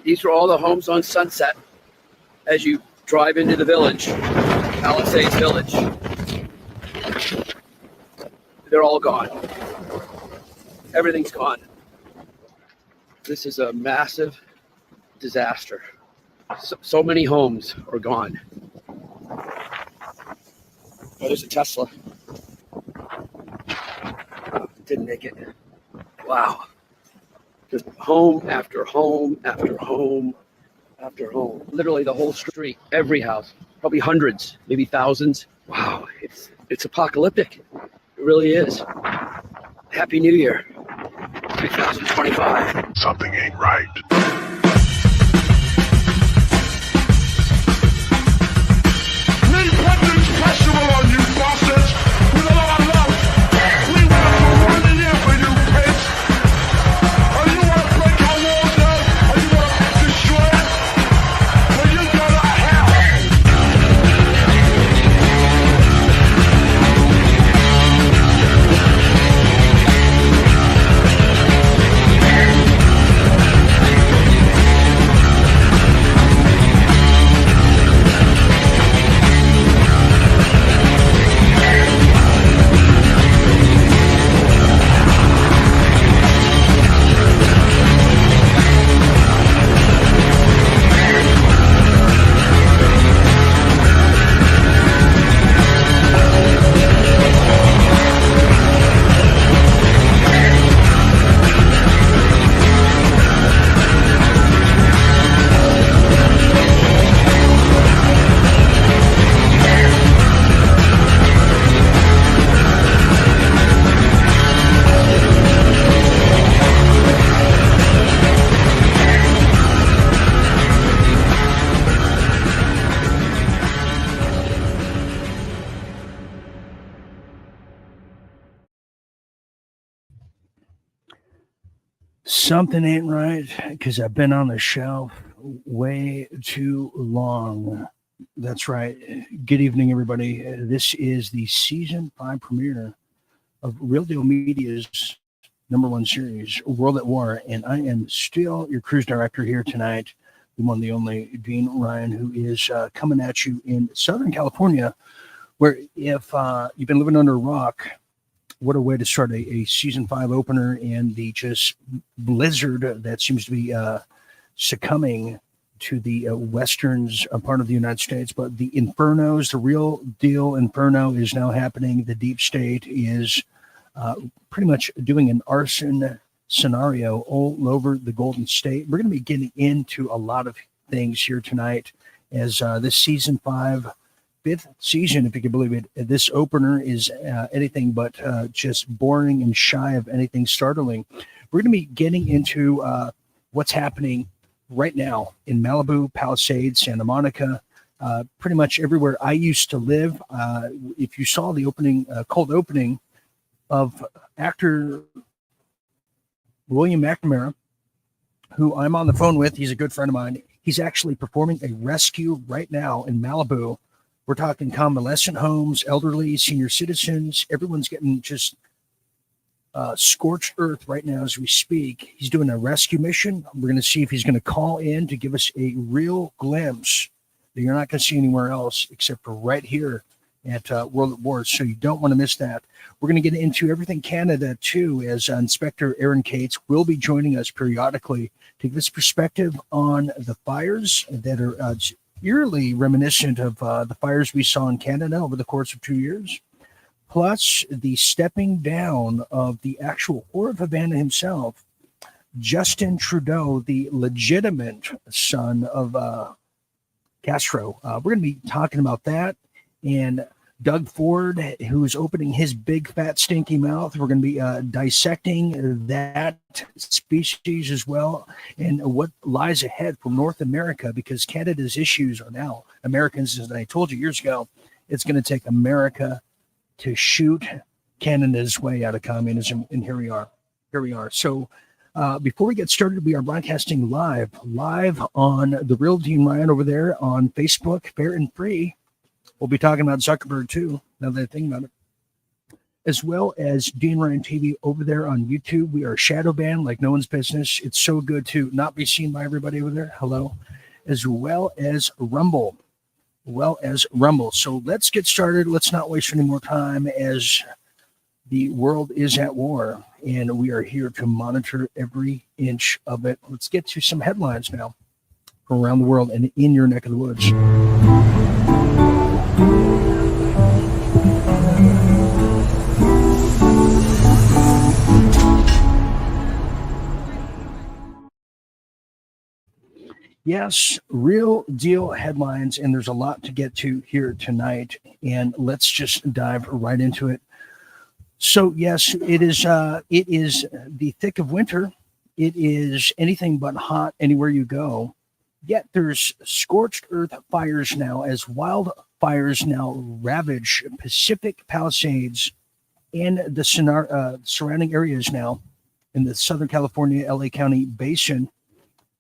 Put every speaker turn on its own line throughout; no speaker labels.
These are all the homes on Sunset as you drive into the village, Palisades Village. They're all gone. Everything's gone. This is a massive disaster. So many homes are gone. Oh, there's a Tesla. Oh, didn't make it. Wow. Just home after home after home after home. Literally the whole street, every house, probably hundreds, maybe thousands. Wow, it's apocalyptic. It really is. Happy New Year, 2025.
Something ain't right.
We put this pressure on you bastards with a lot of love. We want to run in here for you pigs. Or you want to break our walls down? Or you want to destroy it? Well, you go to hell.
Something ain't right because I've been on the shelf way too long. That's right. Good evening, everybody. This is the season 5 premiere of Real Deal Media's #1 series, World at War, and I am still your cruise director here tonight, the one, the only Dean Ryan, who is coming at you in Southern California, where if you've been living under a rock, what a way to start a season 5 opener and the just blizzard that seems to be succumbing to the westerns part of the United States. But the Infernos, the real deal Inferno is now happening. The deep state is pretty much doing an arson scenario all over the Golden State. We're going to be getting into a lot of things here tonight as this season 5, 5th season, if you can believe it. This opener is anything but just boring and shy of anything startling. We're going to be getting into what's happening right now in Malibu, Palisades, Santa Monica, pretty much everywhere I used to live. If you saw the opening, cold opening of actor William McNamara, who I'm on the phone with, he's a good friend of mine. He's actually performing a rescue right now in Malibu. We're talking convalescent homes, elderly, senior citizens. Everyone's getting just scorched earth right now as we speak. He's doing a rescue mission. We're going to see if he's going to call in to give us a real glimpse that you're not going to see anywhere else except for right here at World at War. So you don't want to miss that. We're going to get into everything Canada, too, as Inspector Aaron Cates will be joining us periodically to give us perspective on the fires that are eerily reminiscent of the fires we saw in Canada over the course of 2 years, plus the stepping down of the actual Horde of Havana himself, Justin Trudeau, the legitimate son of Castro. We're going to be talking about that, and Doug Ford, who's opening his big, fat, stinky mouth. We're going to be dissecting that species as well and what lies ahead for North America, because Canada's issues are now Americans. As I told you years ago, it's going to take America to shoot Canada's way out of communism, and here we are. Here we are. So before we get started, we are broadcasting live on The Real Dean Ryan over there on Facebook, fair and free. We'll be talking about Zuckerberg, too, now that I think about it. as well as Dean Ryan TV over there on YouTube. We are shadow banned like no one's business. It's so good to not be seen by everybody over there. Hello. As well as Rumble. So let's get started. Let's not waste any more time as the world is at war, and we are here to monitor every inch of it. Let's get to some headlines now from around the world and in your neck of the woods. Yes, real deal headlines, and there's a lot to get to here tonight, and let's just dive right into it. So yes, it is the thick of winter. It is anything but hot anywhere you go. Yet there's scorched earth fires now, as wildfires now ravage Pacific Palisades and the surrounding areas now in the Southern California, LA County basin.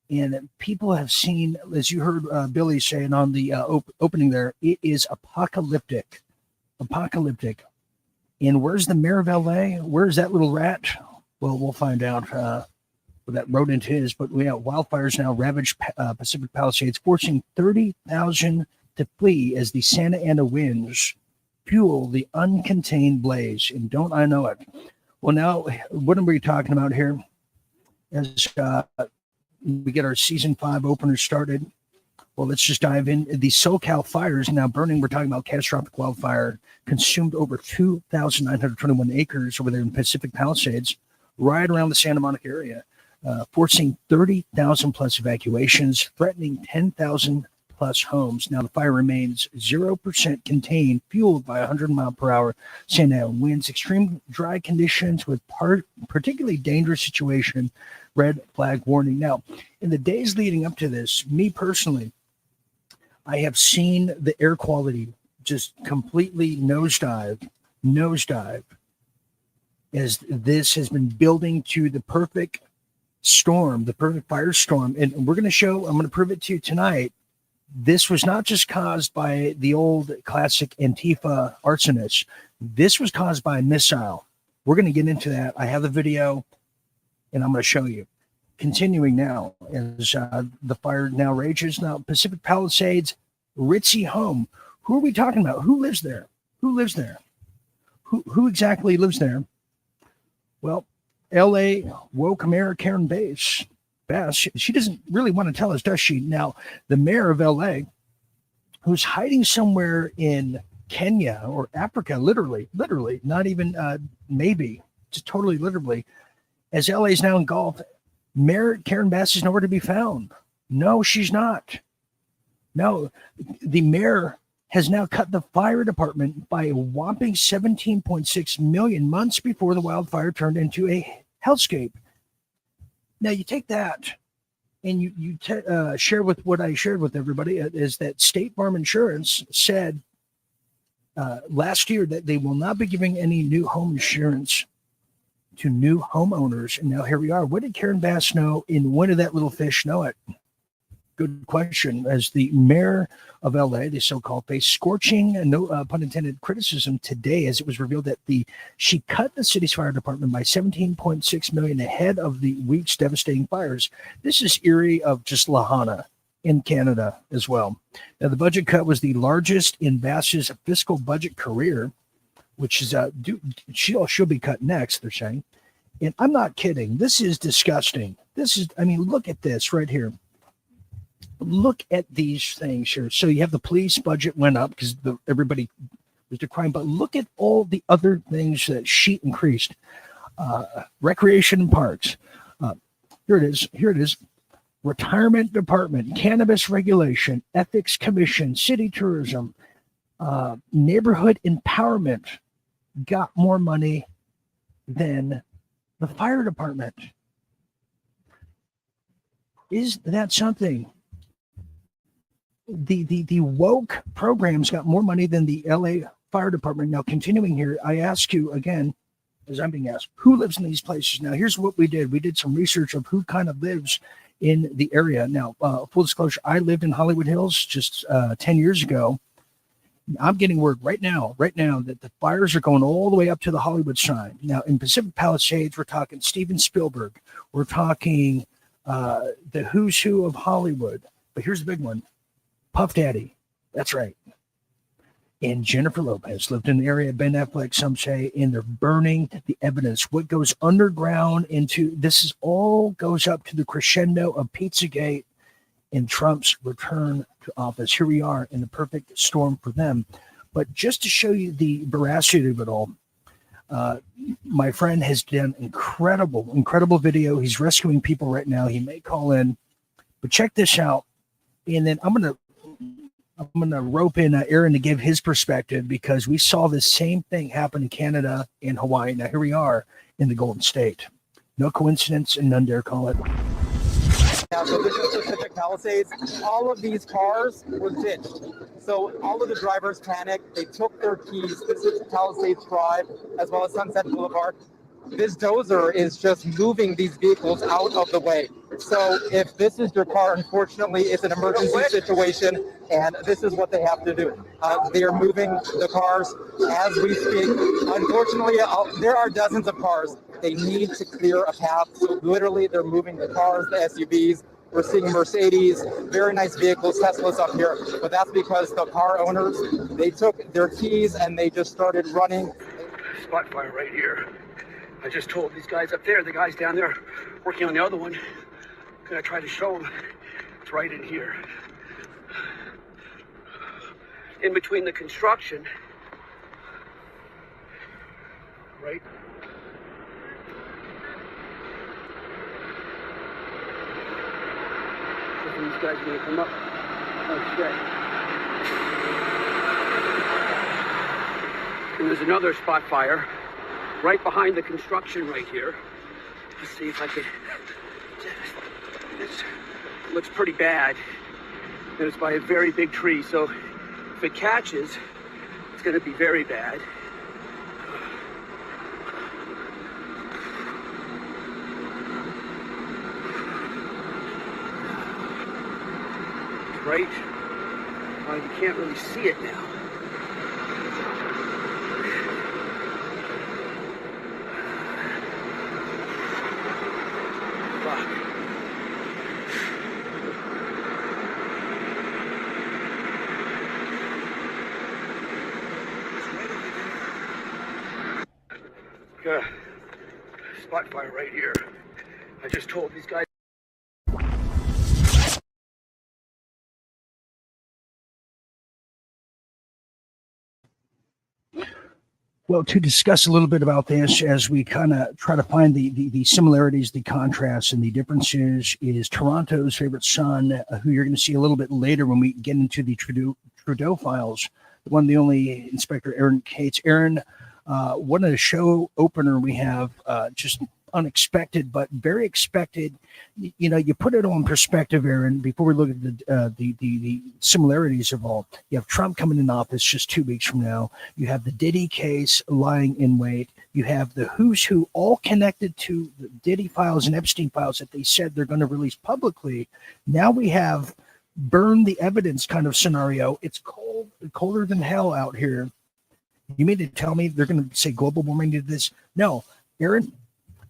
And people have seen, as you heard Billy saying on the opening there, it is apocalyptic. And where's the mayor of LA? Where's that little rat? Well, we'll find out where that rodent is. But we have wildfires now ravage Pacific Palisades, forcing 30,000 to flee as the Santa Ana winds fuel the uncontained blaze. And don't I know it? Well, now, what are we talking about here? As we get our season 5 opener started. Well, let's just dive in. The SoCal fires now burning. We're talking about catastrophic wildfire, consumed over 2,921 acres over there in Pacific Palisades, right around the Santa Monica area, forcing 30,000 plus evacuations, threatening 10,000 plus homes. Now the fire remains 0% contained, fueled by 100-mile-per-hour Santa Ana winds, extreme dry conditions with particularly dangerous situation, red flag warning. Now, in the days leading up to this, me personally, I have seen the air quality just completely nosedive as this has been building to the perfect storm, the perfect firestorm. And we're going to show, I'm going to prove it to you tonight. This was not just caused by the old classic Antifa arsonists. This was caused by a missile. We're going to get into that. I have the video, and I'm going to show you. Continuing now, as the fire now rages. Now, Pacific Palisades, ritzy home. Who are we talking about? Who lives there? Who Who exactly lives there? Well, L.A. woke Mayor Karen Bass. She doesn't really want to tell us, does she? Now, the mayor of L.A., who's hiding somewhere in Kenya or Africa, literally, not even maybe, just totally literally, as LA is now engulfed, Mayor Karen Bass is nowhere to be found. No, she's not. No, the mayor has now cut the fire department by a whopping 17.6 million months before the wildfire turned into a hellscape. Now you take that and you share with what I shared with everybody is that State Farm Insurance said last year that they will not be giving any new home insurance to new homeowners. And now here we are. What did Karen Bass know, and when did that little fish know it? Good question. As the mayor of LA, the so-called, faced scorching, no pun intended, criticism today, as it was revealed that she cut the city's fire department by 17.6 million ahead of the week's devastating fires. This is eerie of just Lahana in Canada as well. Now, the budget cut was the largest in Bass's fiscal budget career, which is she'll be cut next, they're saying. And I'm not kidding. This is disgusting. Look at this right here. Look at these things here. So you have the police budget went up because everybody was decrying, but look at all the other things that she increased. Recreation and parks. Here it is. Retirement department, cannabis regulation, ethics commission, city tourism, neighborhood empowerment got more money than the fire department. Is that something? The woke programs got more money than the LA Fire Department. Now, continuing here, I ask you again, as I'm being asked, who lives in these places? Now, here's what we did. We did some research of who kind of lives in the area. Now, full disclosure, I lived in Hollywood Hills just 10 years ago, I'm getting word right now that the fires are going all the way up to the Hollywood sign. Now in Pacific Palisades, we're talking Steven Spielberg. We're talking the who's who of Hollywood. But here's the big one. Puff Daddy. That's right. And Jennifer Lopez lived in the area, Ben Affleck, some say, and they're burning the evidence. What goes underground into this is all goes up to the crescendo of Pizzagate and Trump's return to office. Here we are in the perfect storm for them. But just to show you the veracity of it all, my friend has done incredible video. He's rescuing people right now. He may call in, but check this out. And then I'm gonna rope in Aaron to give his perspective, because we saw the same thing happen in Canada and Hawaii. Now here we are in the Golden State. No coincidence, and none dare call it.
Yeah, so this is Pacific Palisades. All of these cars were ditched. So all of the drivers panicked. They took their keys. This is Palisades Drive, as well as Sunset Boulevard. This dozer is just moving these vehicles out of the way. So if this is your car, unfortunately, it's an emergency situation, and this is what they have to do. They are moving the cars as we speak. Unfortunately, there are dozens of cars. They need to clear a path. So literally, they're moving the cars, the SUVs. We're seeing Mercedes, very nice vehicles, Teslas up here. But that's because the car owners, they took their keys and they just started running.
Spot fire right here. I just told these guys up there, the guys down there working on the other one, gonna try to show them it's right in here. In between the construction, right? These guys are gonna come up. Oh shit. And there's another spot fire right behind the construction right here. Let's see if I can. It looks pretty bad. And it's by a very big tree, so if it catches, it's going to be very bad. Right? You can't really see it now. Got a spot fire right here. I just told these guys.
Well, to discuss a little bit about this as we kind of try to find the similarities, the contrasts, and the differences is Toronto's favorite son, who you're going to see a little bit later when we get into the Trudeau files. One of the only Inspector Aaron Cates. Aaron, what a show opener we have, just unexpected, but very expected. You know, you put it all in perspective, Aaron, before we look at the similarities of all. You have Trump coming in office just 2 weeks from now. You have the Diddy case lying in wait. You have the who's who all connected to the Diddy files and Epstein files that they said they're going to release publicly. Now we have burn the evidence kind of scenario. It's colder than hell out here. You mean to tell me they're going to say global warming did this? No, Aaron,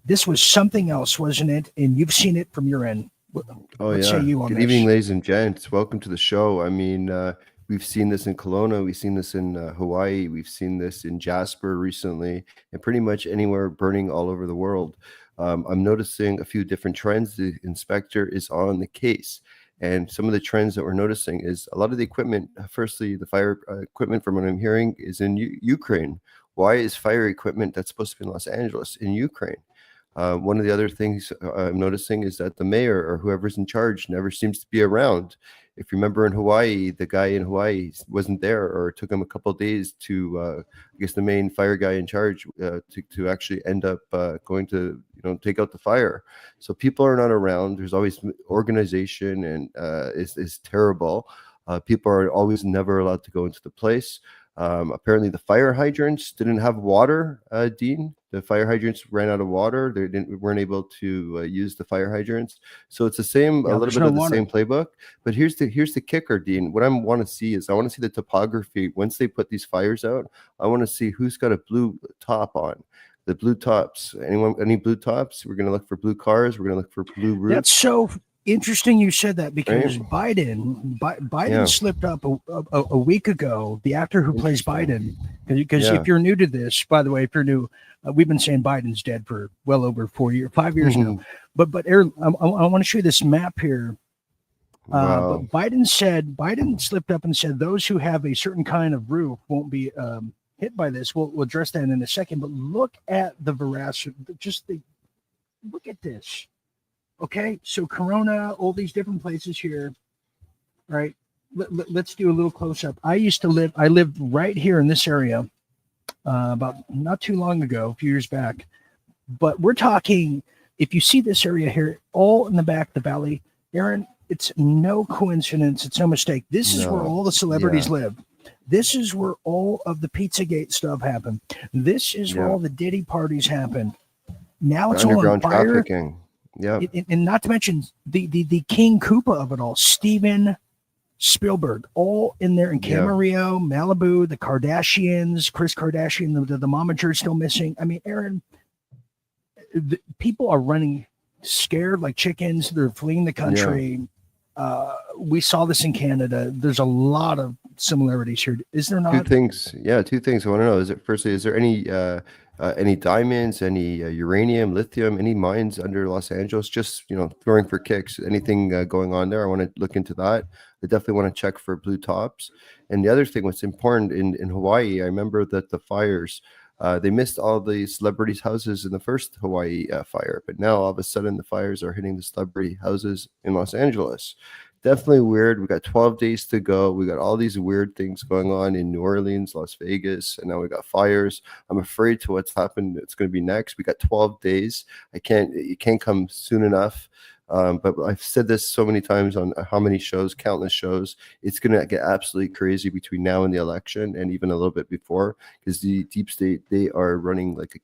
this was something else, wasn't it? And you've seen it from your end.
What say you on Good evening, ladies and gents. Welcome to the show. I mean, we've seen this in Kelowna. We've seen this in Hawaii. We've seen this in Jasper recently, and pretty much anywhere burning all over the world. I'm noticing a few different trends. The inspector is on the case. And some of the trends that we're noticing is a lot of the equipment, firstly, the fire equipment, from what I'm hearing, is in Ukraine. Why is fire equipment that's supposed to be in Los Angeles in Ukraine? One of the other things I'm noticing is that the mayor or whoever's in charge never seems to be around. If you remember in Hawaii, the guy in Hawaii wasn't there, or it took him a couple of days to, I guess, the main fire guy in charge to actually end up going to, take out the fire. So people are not around. There's always organization, and is terrible. People are always never allowed to go into the place. Apparently, the fire hydrants didn't have water. Dean, the fire hydrants ran out of water. Weren't able to use the fire hydrants. So it's the same, a little bit of the same playbook. But here's the kicker, Dean. What I want to see is I want to see the topography once they put these fires out. I want to see who's got a blue top on. The blue tops. Anyone? Any blue tops? We're gonna look for blue cars. We're gonna look for blue roofs.
That's so interesting you said that, because Biden slipped up a week ago. The actor who plays Biden, because if you're new to this, by the way, if you're new, we've been saying Biden's dead for well over 5 years now. But Aaron, I want to show you this map here. But Biden slipped up and said those who have a certain kind of roof won't be hit by this. We'll address that in a second. But look at the veracity. Look at this. Okay, so Corona, all these different places here, right? Let's do a little close up. I lived right here in this area about not too long ago, a few years back. But we're talking, if you see this area here, all in the back, the valley, Aaron, it's no coincidence. It's no mistake. This is where all the celebrities live. This is where all of the Pizzagate stuff happened. This is where all the Diddy parties happened. Now it's all on fire.
Trafficking. Yeah,
and not to mention the King Koopa of it all, Steven Spielberg, all in there in Camarillo, Malibu, the Kardashians, Kris Kardashian, the momager still missing. I mean, Aaron, people are running scared like chickens. They're fleeing the country. We saw this in Canada. There's a lot of similarities here. Is there not?
Two things. I want to know. Is there any diamonds, any uranium, lithium, any mines under Los Angeles? Just, throwing for kicks. Anything going on there? I want to look into that. I definitely want to check for blue tops. And the other thing, what's important in Hawaii, I remember that the fires, they missed all the celebrities' houses in the first Hawaii fire, but now all of a sudden the fires are hitting the celebrity houses in Los Angeles. Definitely weird. We got 12 days to go. We got all these weird things going on in New Orleans, Las Vegas, and now we got fires. I'm afraid to what's happened. It's going to be next. We got 12 days. It can't come soon enough. But I've said this so many times on how many shows, countless shows. It's going to get absolutely crazy between now and the election, and even a little bit before, because the deep state, they are running like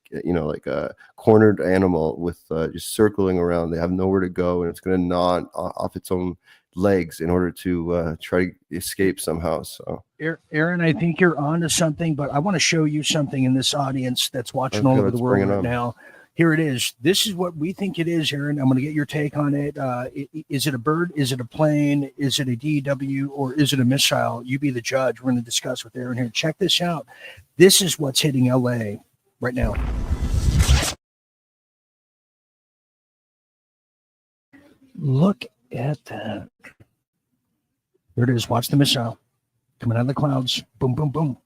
a cornered animal with just circling around. They have nowhere to go, and it's going to gnaw off its own legs in order to try to escape somehow. So,
Aaron, I think you're onto something, but I want to show you something in this audience that's watching all over the world right now. Here it is. This is what we think it is, Aaron. I'm going to get your take on it. Is it a bird? Is it a plane? Is it a DW? Or is it a missile? You be the judge. We're going to discuss with Aaron here. Check this out. This is what's hitting LA right now. Look at that. There it is. Watch the missile coming out of the clouds. Boom, boom, boom.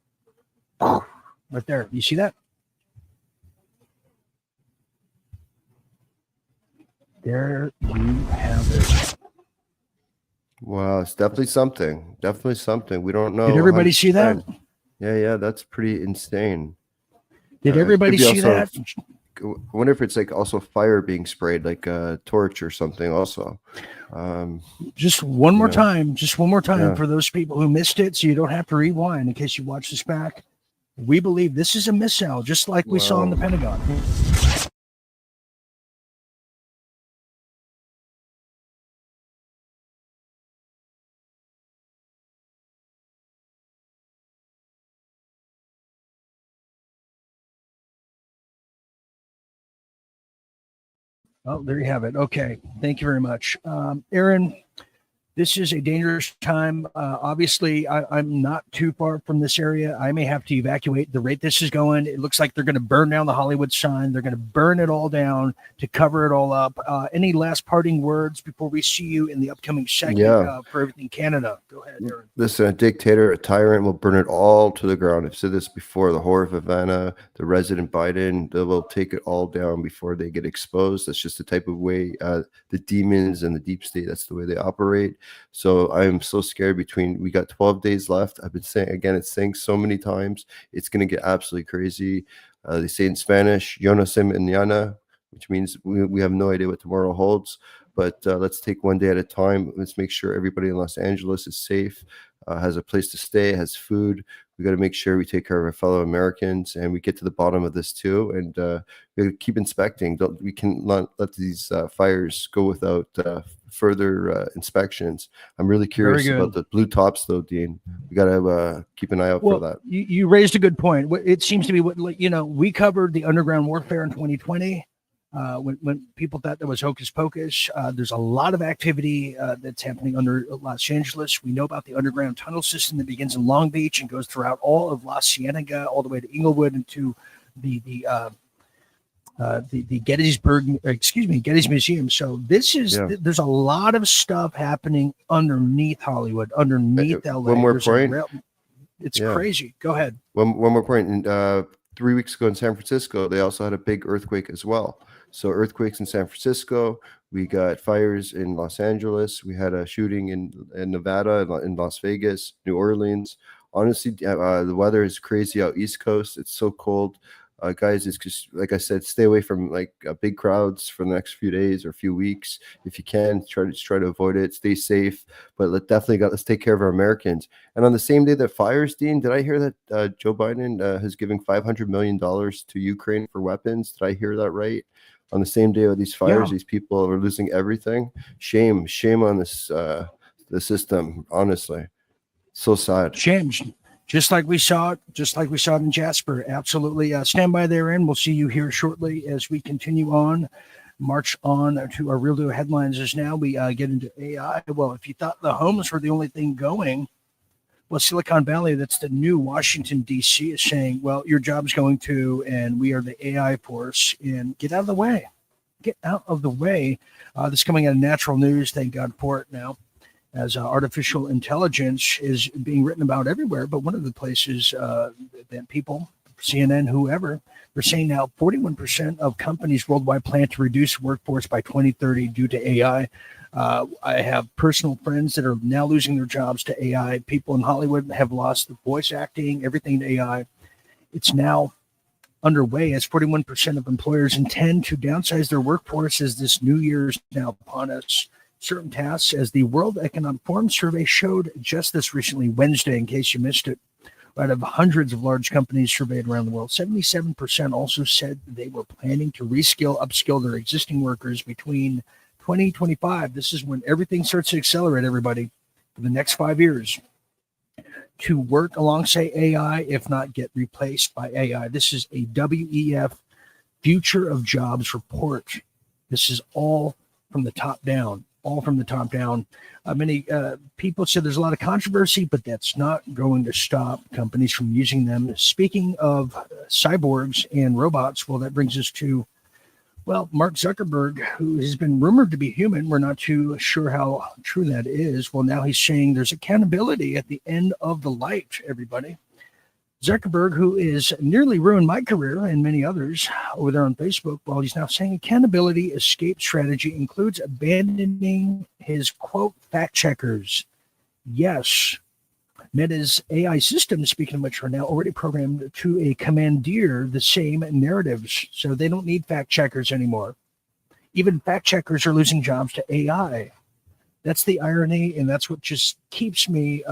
Right there. You see that? There you have it.
Wow, it's definitely something. Definitely something. We don't know.
Did everybody see that?
Yeah, that's pretty insane.
Did everybody see that?
I wonder if it's like also fire being sprayed, like a torch or something also.
Just one more time for those people who missed it, so you don't have to rewind in case you watch this back. We believe this is a missile, just like we saw in the Pentagon. Oh, there you have it. Okay. Thank you very much. Aaron, this is a dangerous time. Obviously, I'm not too far from this area. I may have to evacuate. The rate this is going, it looks like they're going to burn down the Hollywood sign. They're going to burn it all down to cover it all up. Any last parting words before we see you in the upcoming segment for Everything Canada? Go ahead, Aaron.
Listen, a dictator, a tyrant will burn it all to the ground. I've said this before. The horror of Havana, the Resident Biden, they will take it all down before they get exposed. That's just the type of way the demons and the deep state, that's the way they operate. So I am so scared. We got 12 days left. I've been saying, again, it's saying so many times, it's going to get absolutely crazy. They say in Spanish, yo no sé mañana, which means we have no idea what tomorrow holds. But let's take one day at a time. Let's make sure everybody in Los Angeles is safe. has a place to stay, has food. We got to make sure we take care of our fellow Americans, and we get to the bottom of this too. And we got to keep inspecting. We can not let these fires go without further inspections. I'm really curious about the blue tops, though, Dean. We got to keep an eye out for that.
You raised a good point. It seems to be we covered the underground warfare in 2020. When people thought that was hocus pocus, there's a lot of activity that's happening under Los Angeles. We know about the underground tunnel system that begins in Long Beach and goes throughout all of La Cienega, all the way to Inglewood and to the Getty's Museum. So this is there's a lot of stuff happening underneath Hollywood, underneath LA.
One more point.
It's crazy. Go ahead.
One more point. 3 weeks ago in San Francisco, they also had a big earthquake as well. So earthquakes in San Francisco, we got fires in Los Angeles, we had a shooting in Nevada, in Las Vegas, New Orleans. Honestly, the weather is crazy out East Coast. It's so cold. Guys, it's just, like I said, stay away from big crowds for the next few days or few weeks. If you can, try to avoid it. Stay safe, but let's take care of our Americans. And on the same day that fires, Dean, did I hear that Joe Biden has given $500 million to Ukraine for weapons? Did I hear that right? On the same day of these fires, these people are losing everything. Shame on this the system. Honestly, so sad.
Shame. Just like we saw it in Jasper. Absolutely. Stand by there, and we'll see you here shortly as we continue on, march on to our real deal headlines. As now we get into AI. Well, if you thought the homes were the only thing going, well, Silicon Valley, that's the new Washington, D.C., is saying, well, your job's going to, and we are the AI force, and get out of the way. Get out of the way. This is coming out of Natural News. Thank God for it now, as artificial intelligence is being written about everywhere. But one of the places that people, CNN, whoever, they're saying now 41% of companies worldwide plan to reduce workforce by 2030 due to AI. I have personal friends that are now losing their jobs to AI. People in Hollywood have lost the voice acting, everything to AI. It's now underway as 41% of employers intend to downsize their workforce as this new year is now upon us. Certain tasks, as the World Economic Forum survey showed just this recently, Wednesday, in case you missed it, out of hundreds of large companies surveyed around the world, 77% also said they were planning to upskill their existing workers between 2025. This is when everything starts to accelerate, everybody, for the next 5 years, to work alongside AI, if not get replaced by AI. This is a WEF Future of Jobs report. This is all from the top down. Many people said there's a lot of controversy, but that's not going to stop companies from using them. Speaking of cyborgs and robots, well, that brings us to, Mark Zuckerberg, who has been rumored to be human. We're not too sure how true that is. Well, now he's saying there's accountability at the end of the light, everybody. Zuckerberg, who is nearly ruined my career and many others over there on Facebook, well, he's now saying accountability escape strategy includes abandoning his, quote, fact checkers. Yes, Meta's AI systems, speaking of which, are now already programmed to commandeer the same narratives, so they don't need fact checkers anymore. Even fact checkers are losing jobs to AI. That's the irony, and that's what just keeps me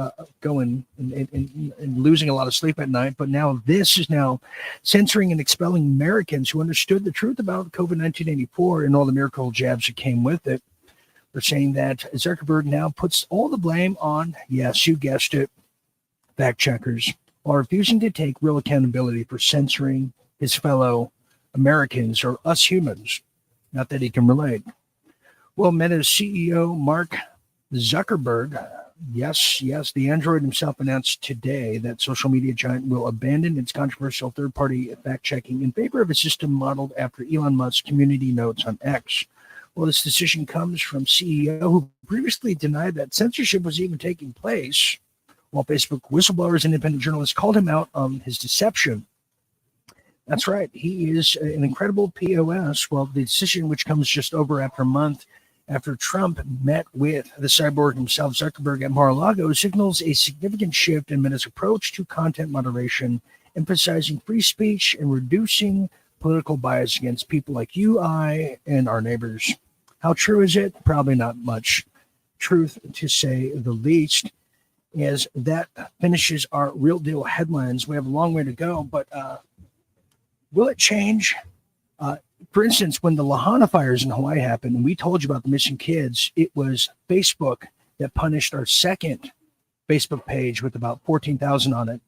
going and losing a lot of sleep at night. But now this is now censoring and expelling Americans who understood the truth about COVID-1984 and all the miracle jabs that came with it. They're saying that Zuckerberg now puts all the blame on, yes, you guessed it, fact checkers, while refusing to take real accountability for censoring his fellow Americans or us humans. Not that he can relate. Well, Meta's CEO, Mark Zuckerberg, yes, the android himself announced today that social media giant will abandon its controversial third-party fact-checking in favor of a system modeled after Elon Musk's community notes on X. Well, this decision comes from CEO who previously denied that censorship was even taking place, while Facebook whistleblowers and independent journalists called him out on his deception. That's right. He is an incredible POS. Well, the decision, which comes just over after a month after Trump met with the cyborg himself, Zuckerberg, at Mar-a-Lago, signals a significant shift in Meta's approach to content moderation, emphasizing free speech and reducing political bias against people like you, I, and our neighbors. How true is it? Probably not much truth, to say the least. as that finishes our real deal headlines. We have a long way to go, but will it change? For instance, when the Lahaina fires in Hawaii happened, and we told you about the missing kids, it was Facebook that punished our second Facebook page with about 14,000 on it.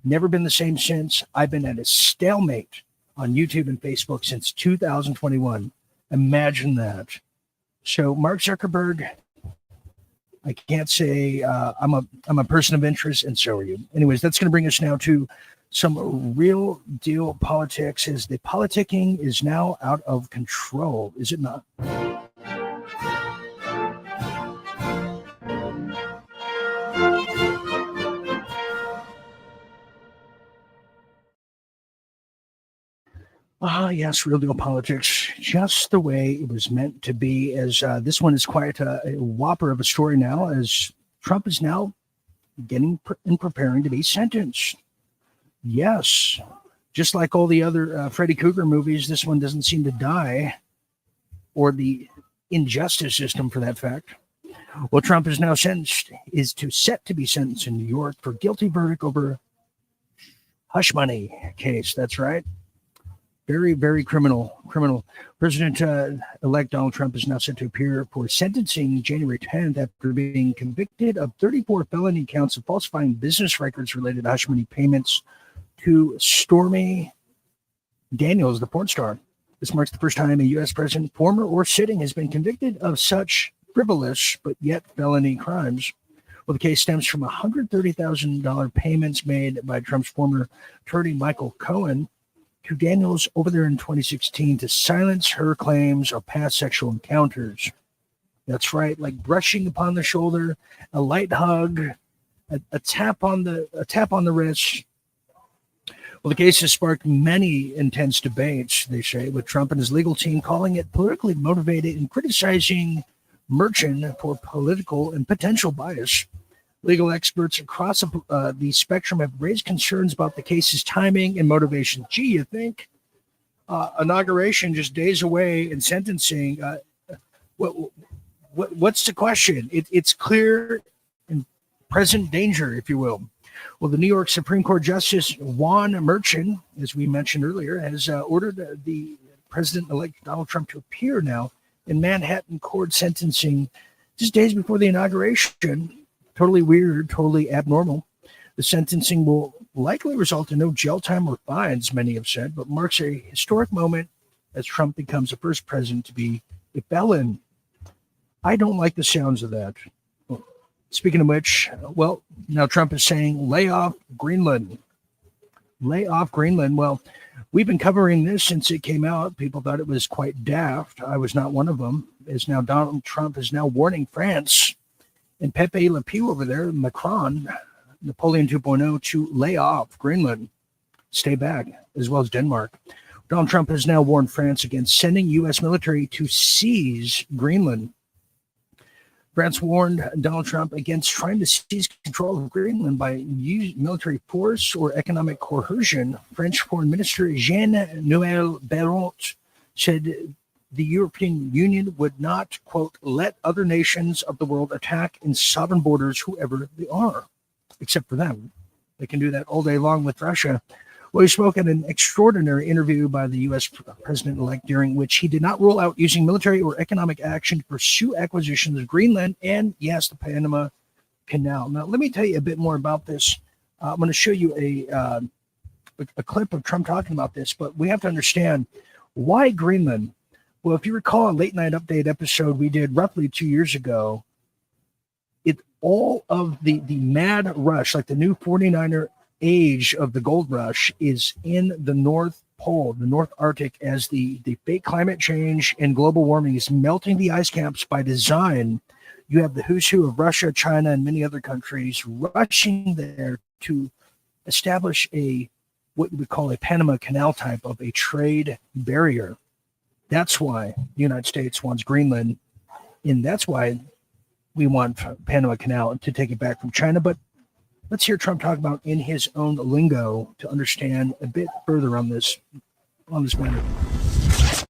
Never been the same since. I've been at a stalemate on YouTube and Facebook since 2021. Imagine that. So Mark Zuckerberg, I can't say I'm a person of interest, and so are you. Anyways, that's going to bring us now to some real deal politics. As the politicking is now out of control, is it not? Ah, yes, real deal politics, just the way it was meant to be. As this one is quite a whopper of a story now, as Trump is now getting and preparing to be sentenced. Yes, just like all the other Freddy Krueger movies, this one doesn't seem to die, or the injustice system for that fact. Well, Trump is now set to be sentenced in New York for guilty verdict over hush money case. That's right. Very, very criminal. President-elect Donald Trump is now set to appear for sentencing January 10th after being convicted of 34 felony counts of falsifying business records related to hush money payments to Stormy Daniels, the porn star. This marks the first time a U.S. president, former or sitting, has been convicted of such frivolous but yet felony crimes. Well, the case stems from $130,000 payments made by Trump's former attorney, Michael Cohen, to Daniels over there in 2016 to silence her claims of past sexual encounters. That's right, like brushing upon the shoulder, a light hug, a tap on the wrist. Well, the case has sparked many intense debates, they say, with Trump and his legal team calling it politically motivated and criticizing Merchant for political and potential bias. Legal experts across the spectrum have raised concerns about the case's timing and motivation. Gee, you think inauguration just days away and sentencing? What's the question? It's clear and present danger, if you will. Well, the New York Supreme Court Justice Juan Merchan, as we mentioned earlier, has ordered the President-elect Donald Trump to appear now in Manhattan court sentencing just days before the inauguration. Totally weird, totally abnormal. The sentencing will likely result in no jail time or fines, many have said, but marks a historic moment as Trump becomes the first president to be a felon. I don't like the sounds of that. Speaking of which, well, now Trump is saying, lay off Greenland. Lay off Greenland. Well, we've been covering this since it came out. People thought it was quite daft. I was not one of them. As now Donald Trump is now warning France and Pepe Le Pew over there, Macron, Napoleon 2.0, to lay off Greenland, stay back, as well as Denmark. Donald Trump has now warned France against sending U.S. military to seize Greenland. France warned Donald Trump against trying to seize control of Greenland by using military force or economic coercion. French Foreign Minister Jean-Noël Barrot said the European Union would not, quote, let other nations of the world attack in sovereign borders, whoever they are, except for them. They can do that all day long with Russia. Well, he spoke at an extraordinary interview by the U.S. president-elect, during which he did not rule out using military or economic action to pursue acquisitions of Greenland and, yes, the Panama Canal. Now, let me tell you a bit more about this. I'm going to show you a clip of Trump talking about this, but we have to understand why Greenland. Well, if you recall a late night update episode we did roughly 2 years ago, all of the mad rush, like the new 49er age of the gold rush, is in the North Pole, the North Arctic, as the fake climate change and global warming is melting the ice caps by design. You have the who's who of Russia, China, and many other countries rushing there to establish what you would call a Panama Canal type of a trade barrier. That's why the United States wants Greenland, and that's why we want Panama Canal to take it back from China. But let's hear Trump talk about in his own lingo to understand a bit further on this matter.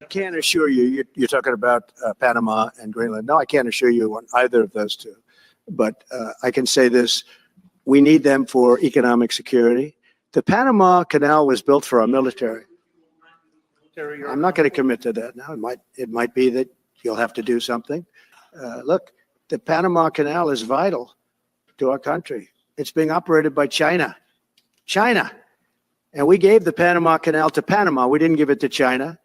I can't assure you, you're talking about Panama and Greenland. No, I can't assure you on either of those two. but I can say this: we need them for economic security. The Panama Canal was built for our military. I'm not going to commit to that now. It might be that you'll have to do something. Look, the Panama Canal is vital to our country. It's being operated by China. And we gave the Panama Canal to Panama. We didn't give it to China.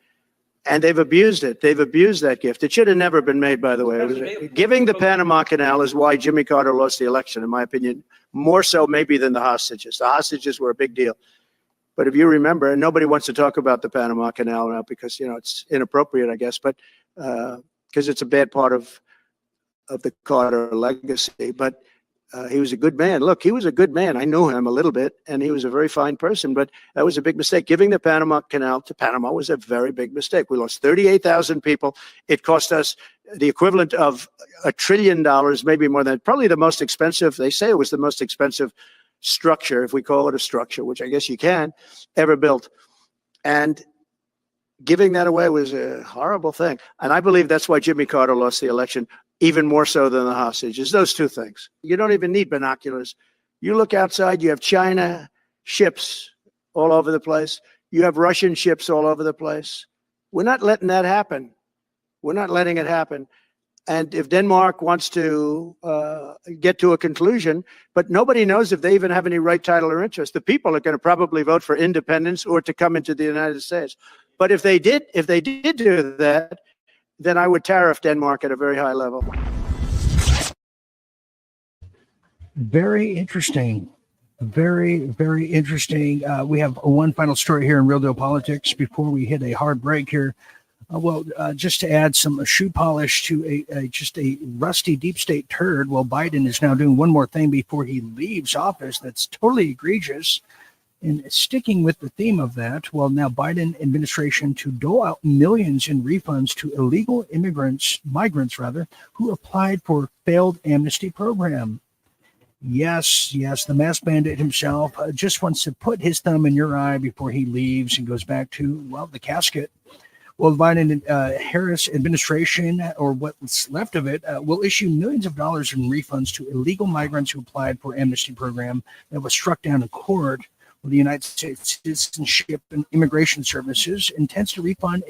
And they've abused it. They've abused that gift. It should have never been made, by the way. Giving the Panama Canal is why Jimmy Carter lost the election, in my opinion, more so maybe than the hostages. The hostages were a big deal. But if you remember, and nobody wants to talk about the Panama Canal now because, it's inappropriate, I guess, but because it's a bad part of the Carter legacy. But he was a good man. Look, he was a good man. I knew him a little bit, and he was a very fine person, but that was a big mistake. Giving the Panama Canal to Panama was a very big mistake. We lost 38,000 people. It cost us the equivalent of $1 trillion, maybe more than, probably the most expensive. They say it was the most expensive structure, if we call it a structure, which I guess you can, ever built. And giving that away was a horrible thing. And I believe that's why Jimmy Carter lost the election, even more so than the hostages. Those two things. You don't even need binoculars. You look outside, you have China ships all over the place. You have Russian ships all over the place. We're not letting that happen. We're not letting it happen. And if Denmark wants to get to a conclusion, but nobody knows if they even have any right, title, or interest. The people are going to probably vote for independence or to come into the United States. But if they did do that, then I would tariff Denmark at a very high level.
Very interesting. Very, very interesting. We have one final story here in Real Deal Politics before we hit a hard break here. Just to add some shoe polish to just a rusty deep state turd, Biden is now doing one more thing before he leaves office that's totally egregious. And sticking with the theme of that, now Biden administration to dole out millions in refunds to illegal migrants, who applied for failed amnesty program. Yes, the mask bandit himself just wants to put his thumb in your eye before he leaves and goes back to, the casket. The Biden Harris administration, or what's left of it, will issue millions of dollars in refunds to illegal migrants who applied for amnesty program that was struck down in court. The United States Citizenship and Immigration Services intends to refund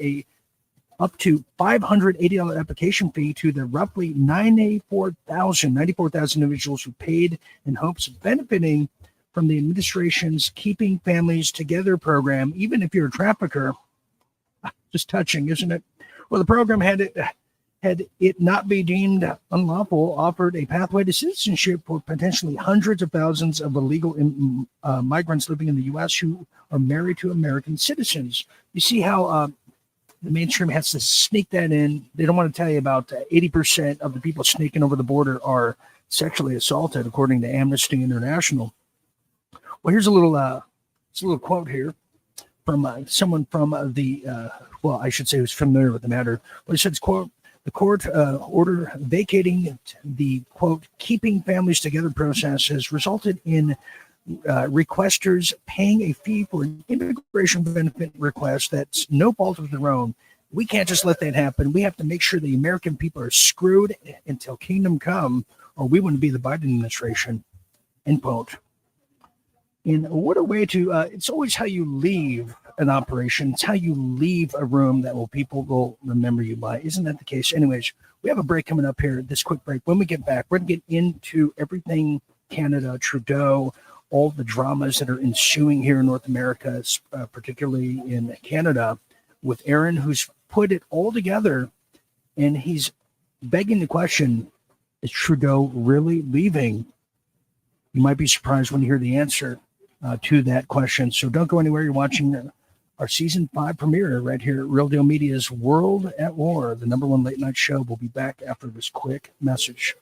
up to $580 application fee to the roughly 94,000 individuals who paid in hopes of benefiting from the administration's Keeping Families Together program, even if you're a trafficker. Just touching, isn't it? The program had it not be deemed unlawful, offered a pathway to citizenship for potentially hundreds of thousands of illegal migrants living in the U.S. who are married to American citizens. You see how the mainstream has to sneak that in. They don't want to tell you about 80% of the people sneaking over the border are sexually assaulted, according to Amnesty International. Here's a little quote here from someone from I should say who's familiar with the matter. He says, quote, the court order vacating the, quote, Keeping Families Together process has resulted in requesters paying a fee for an immigration benefit request that's no fault of their own. We can't just let that happen. We have to make sure the American people are screwed until kingdom come, or we wouldn't be the Biden administration, end quote. And what a way to, it's always how you leave an operation. It's how you leave a room that people will remember you by. Isn't that the case? Anyways, we have a break coming up here, this quick break. When we get back, we're going to get into everything Canada, Trudeau, all the dramas that are ensuing here in North America, particularly in Canada, with Aaron, who's put it all together, and he's begging the question, is Trudeau really leaving? You might be surprised when you hear the answer to that question. So don't go anywhere. You're watching our season 5 premiere right here at Real Deal Media's World at War, the #1 late night show. We'll be back after this quick message.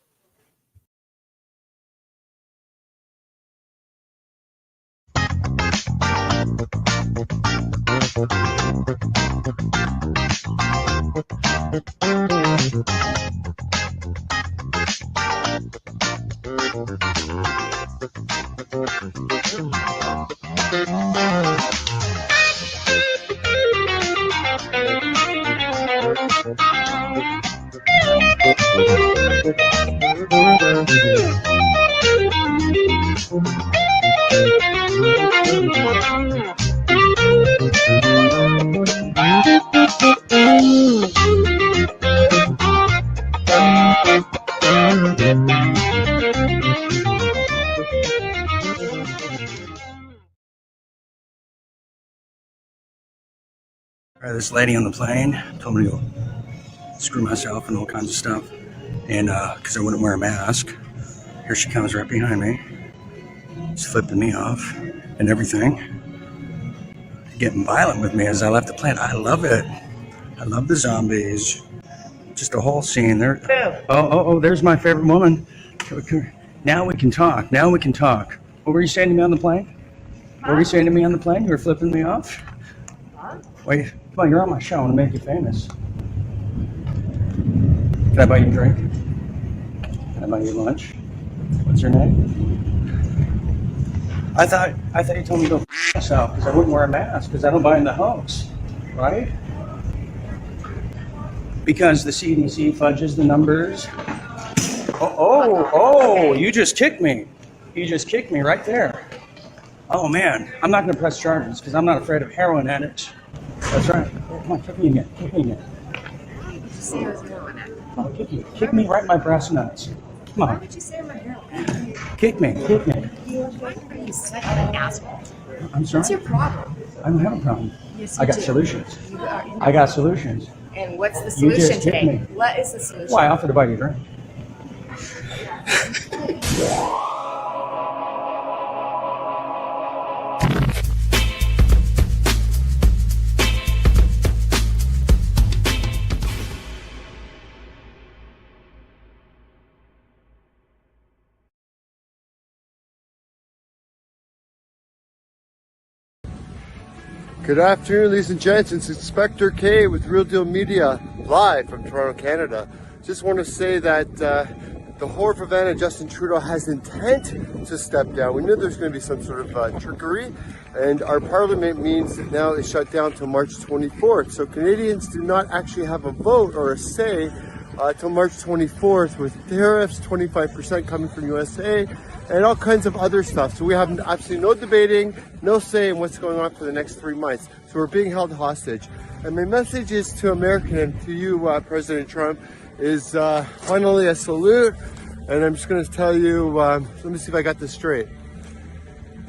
This lady on the plane told me to go screw myself and all kinds of stuff, and because I wouldn't wear a mask. Here she comes right behind me. She's flipping me off and everything, getting violent with me as I left the plane. I love it. I love the zombies. Just a whole scene there. Oh, there's my favorite woman. Now we can talk. What were you saying to me on the plane? What were you saying to me on the plane? You were flipping me off? Wait, come on, you're on my show. I want to make you famous. Can I buy you a drink? Can I buy you lunch? What's your name? I thought you told me to go f myself because I wouldn't wear a mask because I don't buy in the hoax, right? Because the CDC fudges the numbers. Oh, you just kicked me. You just kicked me right there. Oh man, I'm not going to press charges because I'm not afraid of heroin addicts. That's right. Come on, kick me again.
Did you say I was heroin addict?
Come on, kick me right in my brass nuts. Come
Why
on,
would you say I'm a heroin addict?
kick me.
You such an asshole.
I'm sorry.
What's your problem?
I don't have a problem.
Yes,
I got
do.
solutions.
You are in-
I got solutions.
And what's the
You just
solution
hit
today?
me.
What is the solution?
Why? I offered to buy you a drink.
Good afternoon, ladies and gents. It's Inspector K with Real Deal Media, live from Toronto, Canada. Just want to say that the whore of Havana, Justin Trudeau, has intent to step down. We knew there's going to be some sort of trickery, and our parliament means that now is shut down till March 24th. So Canadians do not actually have a vote or a say till March 24th, with tariffs 25% coming from USA and all kinds of other stuff. So we have absolutely no debating, no say in what's going on for the next 3 months. So we're being held hostage. And my message is to America and to you, President Trump, is finally a salute. And I'm just going to tell you, let me see if I got this straight.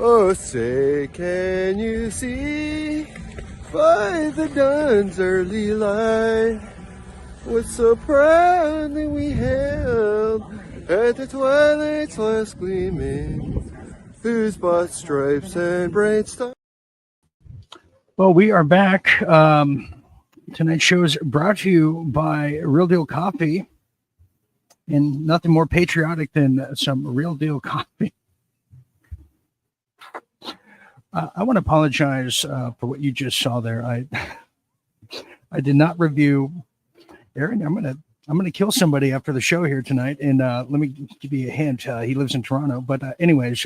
Oh, say, can you see by the dawn's early light what so proudly we hailed at the twilight's last gleaming, whose broad stripes and bright stars.
Well, we are back. Tonight's show is brought to you by Real Deal Coffee, and nothing more patriotic than some Real Deal coffee. I want to apologize for what you just saw there. I did not review. Aaron, I'm gonna kill somebody after the show here tonight, and let me give you a hint. He lives in Toronto, but anyways,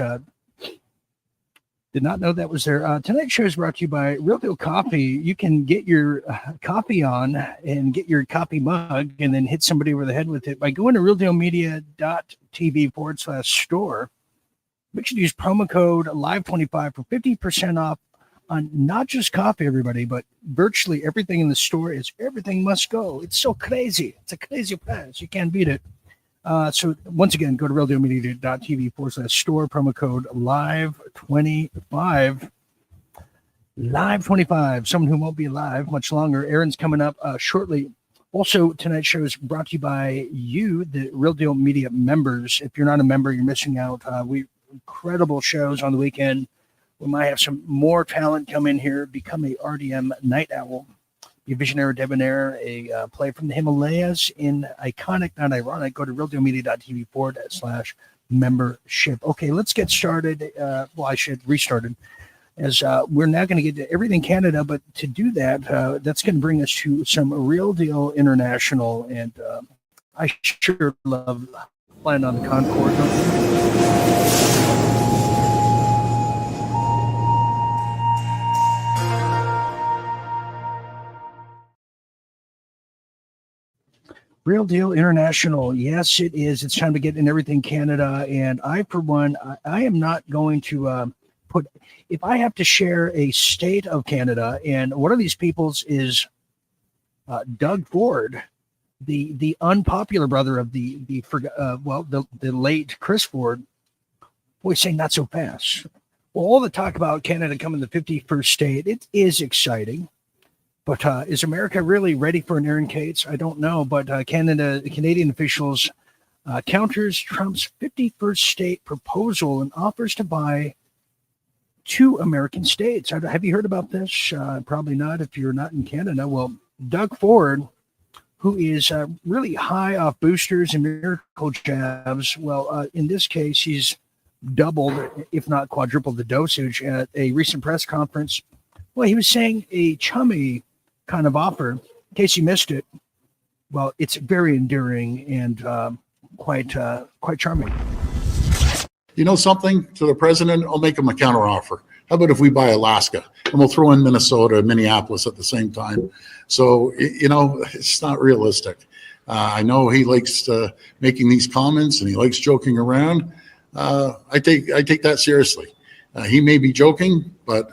did not know that was there. Tonight's show is brought to you by Real Deal Coffee. You can get your coffee on and get your coffee mug, and then hit somebody over the head with it by going to realdealmedia.tv/store. Make sure to use promo code LIVE25 for 50% off on not just coffee, everybody, but virtually everything in the store. Is everything must go. It's so crazy. It's a crazy price. You can't beat it. So once again, go to realdealmedia.tv/store, promo code LIVE25. LIVE25, someone who won't be alive much longer. Aaron's coming up shortly. Also, tonight's show is brought to you by you, the Real Deal Media members. If you're not a member, you're missing out. We incredible shows on the weekend. We might have some more talent come in here, become a RDM night owl, be a visionary debonair, a play from the Himalayas in iconic, not ironic. Go to realdealmedia.tv/membership. Okay, let's get started. Well, I should restart it, as we're now going to get to everything Canada. But to do that, that's going to bring us to some Real Deal International. And I sure love flying on the Concorde. Real Deal International. Yes, it is. It's time to get in everything Canada. And I, for one, I am not going to put, if I have to share a state of Canada, and one of these peoples is Doug Ford, the unpopular brother of the late Chris Ford. Boy, saying not so fast. Well, all the talk about Canada coming the 51st state, it is exciting. But is America really ready for an Aaron Cates? I don't know. But Canadian officials counters Trump's 51st state proposal and offers to buy 2 American states. Have you heard about this? Probably not if you're not in Canada. Well, Doug Ford, who is really high off boosters and miracle jabs, well, in this case, he's doubled, if not quadrupled, the dosage at a recent press conference. Well, he was saying a chummy kind of offer. In case you missed it, well, it's very endearing and quite charming.
You know something? To the president, I'll make him a counteroffer. How about if we buy Alaska and we'll throw in Minnesota and Minneapolis at the same time? So, you know, it's not realistic. I know he likes making these comments and he likes joking around. I take that seriously. He may be joking, but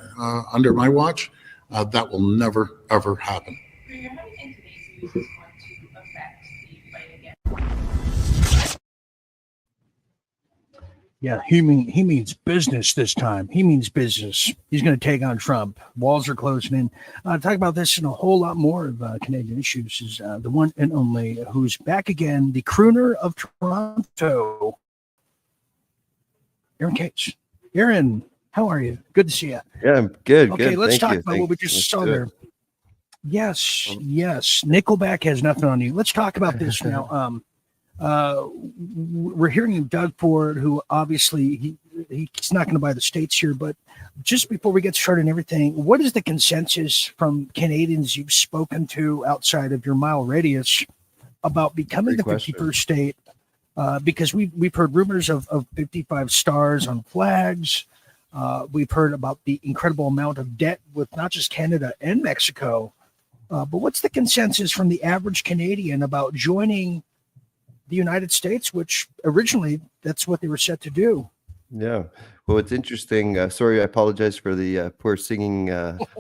under my watch, that will never, ever happen.
Yeah, he means business this time. He means business. He's going to take on Trump. Walls are closing in. Talk about this and a whole lot more of Canadian issues is the one and only who's back again, the crooner of Toronto, Aaron Cates. Aaron, how are you? Good to see you.
Yeah, I'm good.
Okay,
good.
let's
Thank
talk
you.
about what we just saw there. Yes. Nickelback has nothing on you. Let's talk about this now. We're hearing Doug Ford, who obviously he's not going to buy the states here, but just before we get started and everything, what is the consensus from Canadians you've spoken to outside of your mile radius about becoming the 51st state? Because we've heard rumors of 55 stars on flags. We've heard about the incredible amount of debt with not just Canada and Mexico, but what's the consensus from the average Canadian about joining the United States, which originally that's what they were set to do?
Yeah. Well, it's interesting. Sorry, I apologize for the poor singing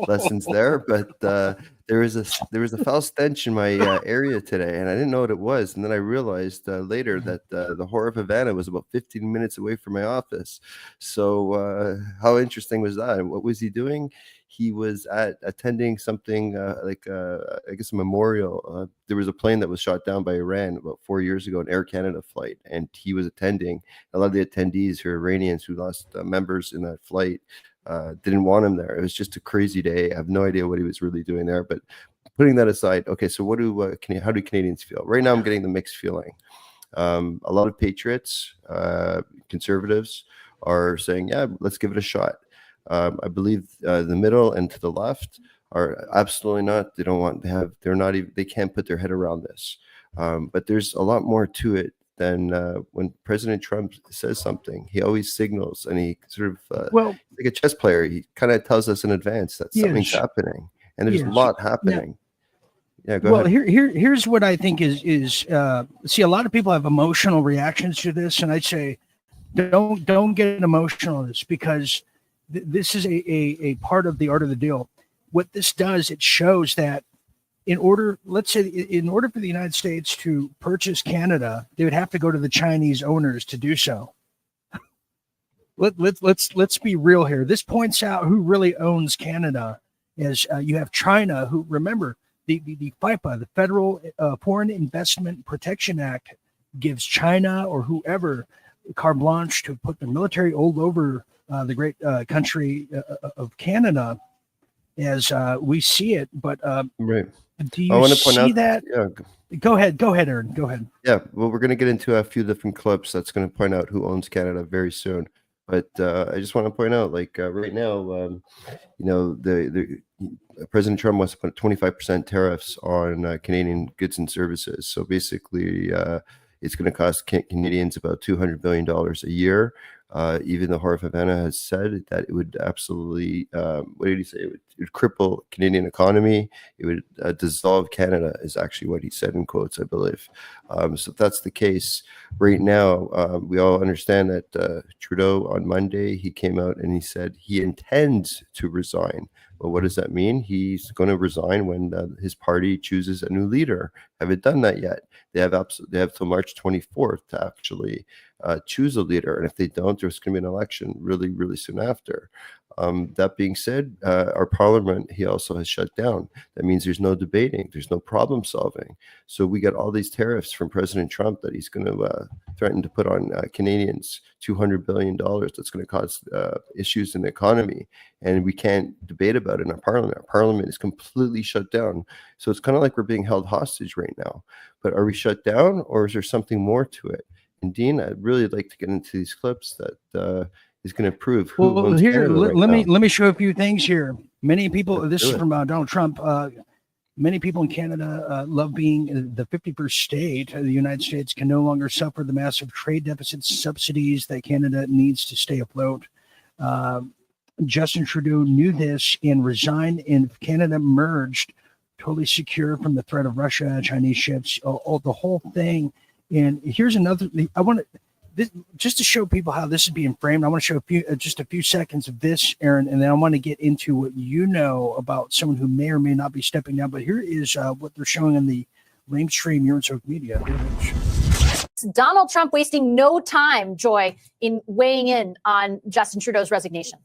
lessons there, but there was a foul stench in my area today, and I didn't know what it was. And then I realized later that the Horror of Havana was about 15 minutes away from my office. So how interesting was that? And what was he doing? He was attending something I guess a memorial. There was a plane that was shot down by Iran about 4 years ago, an Air Canada flight, and he was attending. A lot of the attendees who are Iranians who lost members in that flight didn't want him there. It was just a crazy day. I have no idea what he was really doing there. But putting that aside, okay, so how do Canadians feel? Right now I'm getting the mixed feeling. A lot of patriots, conservatives are saying, yeah, let's give it a shot. I believe the middle and to the left are absolutely not. They don't want to have. They're not even. They can't put their head around this. But there's a lot more to it than when President Trump says something. He always signals, and he sort of like a chess player. He kind of tells us in advance that something's happening, and there's a lot happening. Yeah, go ahead.
Here's what I think is see, a lot of people have emotional reactions to this, and I'd say don't get emotional on this because this is a part of the art of the deal. What this does, it shows that in order for the United States to purchase Canada, they would have to go to the Chinese owners to do so. Let's be real here. This points out who really owns Canada. As you have China, who, remember, the FIPA, the Federal Foreign Investment Protection Act, gives China or whoever carte blanche to put their military all over the great country of Canada, as we see it. But
right.
Do you see that?
Yeah.
Go ahead, Aaron. Go ahead.
Yeah. Well, we're going to get into a few different clips that's going to point out who owns Canada very soon. But I just want to point out, like right now, the President Trump wants to put 25% tariffs on Canadian goods and services. So basically, it's going to cost Canadians about $200 billion a year. Even the Havana has said that it would absolutely, what did he say? It would cripple Canadian economy. It would dissolve Canada, is actually what he said in quotes, I believe. So if that's the case right now, we all understand that Trudeau on Monday, he came out and he said he intends to resign. Well, what does that mean? He's going to resign when his party chooses a new leader. Haven't done that yet. They have till March 24th to actually choose a leader, and if they don't, there's going to be an election really, really soon after. That being said, our parliament, he also has shut down. That means there's no debating, there's no problem solving. So we got all these tariffs from President Trump that he's going to threaten to put on Canadians, $200 billion. That's going to cause issues in the economy, and we can't debate about it in our parliament. Our parliament is completely shut down. So it's kind of like we're being held hostage right now. But are we shut down, or is there something more to it? And Dean, I'd really like to get into these clips that is going to prove who owns
here.
Canada right
let
now.
me show a few things here. Many people.
Let's
This
do
is
it.
from Donald Trump. Many people in Canada love being the 51st state. The United States can no longer suffer the massive trade deficits, subsidies that Canada needs to stay afloat. Justin Trudeau knew this and resigned, and Canada merged, totally secure from the threat of Russia, Chinese ships, the whole thing. And here's another. I want to just to show people how this is being framed. I want to show just a few seconds of this, Aaron, and then I want to get into what you know about someone who may or may not be stepping down. But here is what they're showing in the mainstream social media.
Donald Trump wasting no time, Joy, in weighing in on Justin Trudeau's resignation.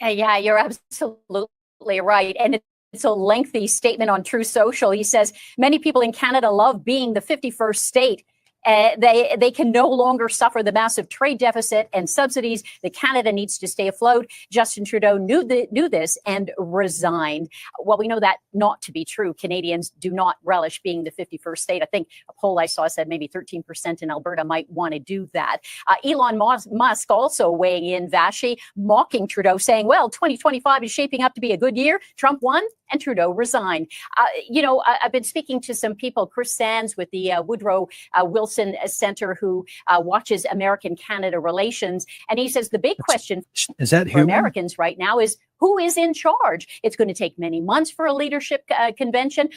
Yeah, you're absolutely right. And it's a lengthy statement on True Social. He says, many people in Canada love being the 51st state. They can no longer suffer the massive trade deficit and subsidies that Canada needs to stay afloat. Justin Trudeau knew this and resigned. Well, we know that not to be true. Canadians do not relish being the 51st state. I think a poll I saw said maybe 13% in Alberta might want to do that. Elon Musk also weighing in, Vashi, mocking Trudeau, saying, well, 2025 is shaping up to be a good year. Trump won and Trudeau resigned. I've been speaking to some people, Chris Sands with the Woodrow Wilson Center, who watches American-Canada relations. And he says the big question for Americans right now is, who is in charge? It's going to take many months for a leadership convention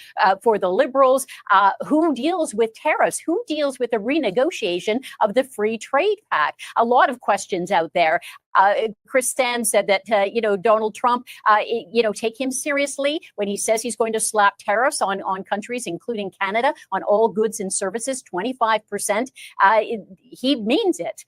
for the Liberals. Who deals with tariffs? Who deals with the renegotiation of the Free Trade Pact? A lot of questions out there. Chris Sands said that, Donald Trump, take him seriously when he says he's going to slap tariffs on countries, including Canada, on all goods and services, 25%. He means it.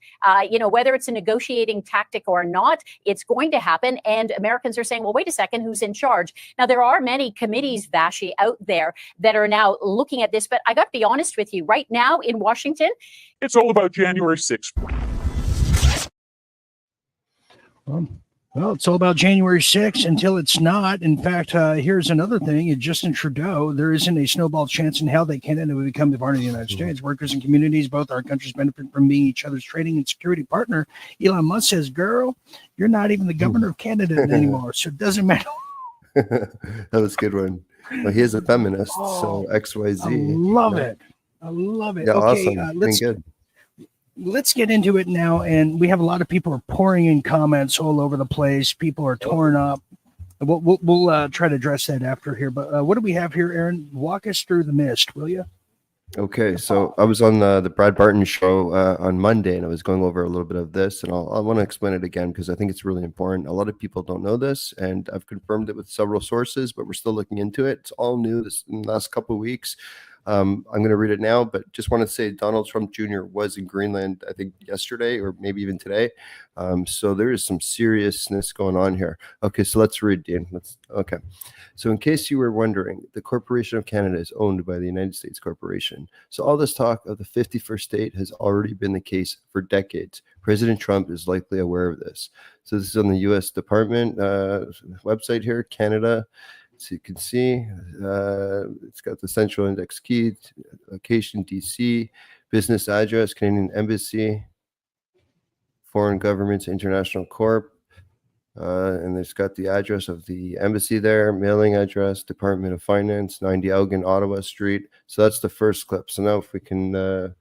Whether it's a negotiating tactic or not, it's going to happen. And Americans are saying, well, wait a second, who's in charge? Now, there are many committees, Vashi, out there that are now looking at this. But I got to be honest with you, right now in Washington,
it's all about January 6th.
Well, it's all about January 6th until it's not. In fact, here's another thing. Justin Trudeau, there isn't a snowball chance in hell that Canada will become the part of the United States. Workers and communities, both our countries benefit from being each other's trading and security partner. Elon Musk says, girl, you're not even the governor of Canada anymore, so it doesn't matter.
That was a good one. Well, he is a feminist, so XYZ.
I love it.
Yeah,
Okay,
awesome.
Let's get into it now. And we have a lot of people are pouring in comments all over the place. People are torn up. We'll try to address that after here. But what do we have here, Aaron? Walk us through the mist, will you?
Okay, so I was on the Brad Barton show on Monday, and I was going over a little bit of this, and I want to explain it again because I think it's really important. A lot of people don't know this, and I've confirmed it with several sources, but we're still looking into it. It's all new in the last couple of weeks. I'm going to read it now, but just want to say Donald Trump Jr. was in Greenland, I think yesterday or maybe even today. So there is some seriousness going on here. Okay, so let's read, Dean. Okay. So in case you were wondering, the Corporation of Canada is owned by the United States Corporation. So all this talk of the 51st state has already been the case for decades. President Trump is likely aware of this. So this is on the U.S. Department website here, Canada. So you can see it's got the central index key, location DC, business address, Canadian Embassy, foreign governments, international corp, and it's got the address of the embassy there, mailing address, Department of Finance, 90 Elgin, Ottawa Street. So that's the first clip. So now if we can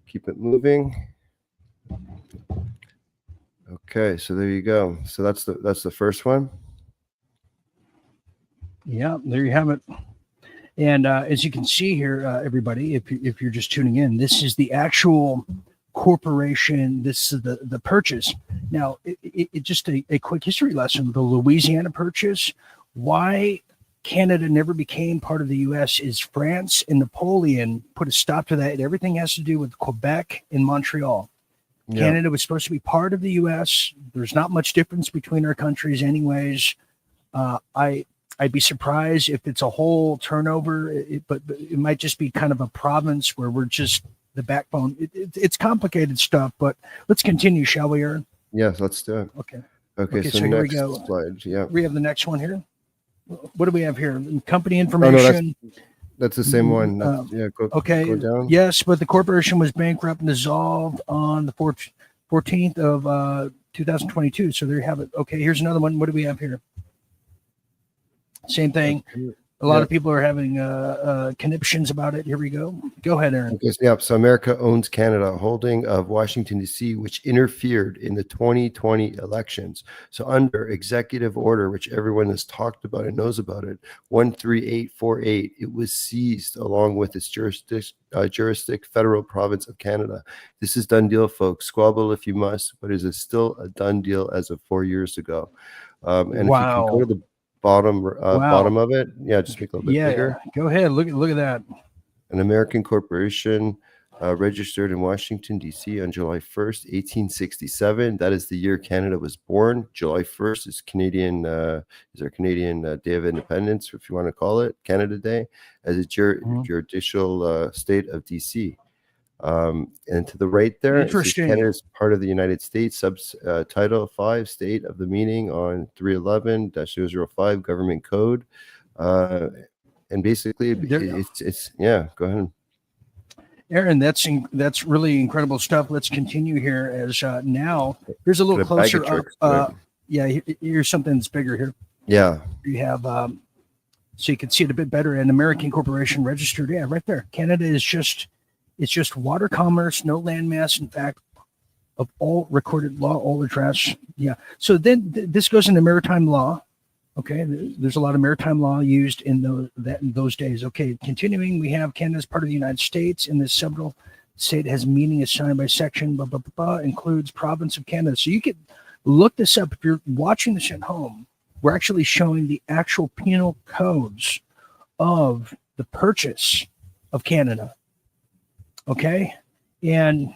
keep it moving. Okay, so there you go. So that's the first one.
Yeah, there you have it. And as you can see here, everybody, if you're just tuning in, this is the actual corporation. This is the purchase. Now, it just a quick history lesson. The Louisiana Purchase. Why Canada never became part of the U.S. is France and Napoleon put a stop to that. Everything has to do with Quebec and Montreal.
Yeah.
Canada was supposed to be part of the U.S. There's not much difference between our countries, anyways. I'd be surprised if it's a whole turnover, but it might just be kind of a province where we're just the backbone. It's complicated stuff, but let's continue, shall we, Aaron?
Yes, let's do it.
Okay,
so
here we
next
go.
slide. Yeah.
We have the next one here. What do we have here? Company information.
That's the same one. Go down.
Yes, but the corporation was bankrupt and dissolved on the 14th of 2022. So there you have it. Okay, here's another one. What do we have here? Same thing. A lot of people are having conniptions about it. Here we go. Go ahead, Aaron.
Okay, so America owns Canada, holding of Washington, D.C., which interfered in the 2020 elections. So under executive order, which everyone has talked about and knows about it, 13848, it was seized along with its jurisdiction, federal province of Canada. This is done deal, folks. Squabble if you must, but it is still a done deal as of 4 years ago. And if you can go to the bottom of it, just make it a little bit bigger.
Go ahead, look at that.
An American corporation registered in Washington, D.C. on July 1st, 1867. That is the year Canada was born. July 1st is our Canadian Day of Independence, if you want to call it Canada Day, as a judicial state of D.C. And to the right there, Canada is part of the United States, Title 5, State of the Meaning on 311-005 Government Code. And basically, it's go ahead.
Aaron, that's really incredible stuff. Let's continue here as now. Here's a little closer up. Here's something that's bigger here.
Yeah.
You have, so you can see it a bit better. An American corporation registered. Yeah, right there. Canada is it's just water commerce, no landmass. In fact, of all recorded law, all address. Yeah. So then this goes into maritime law. Okay. There's a lot of maritime law used in those days. Okay. Continuing, we have Canada as part of the United States, and this several state has meaning assigned by section, includes province of Canada. So you could look this up. If you're watching this at home, we're actually showing the actual penal codes of the purchase of Canada. Okay. And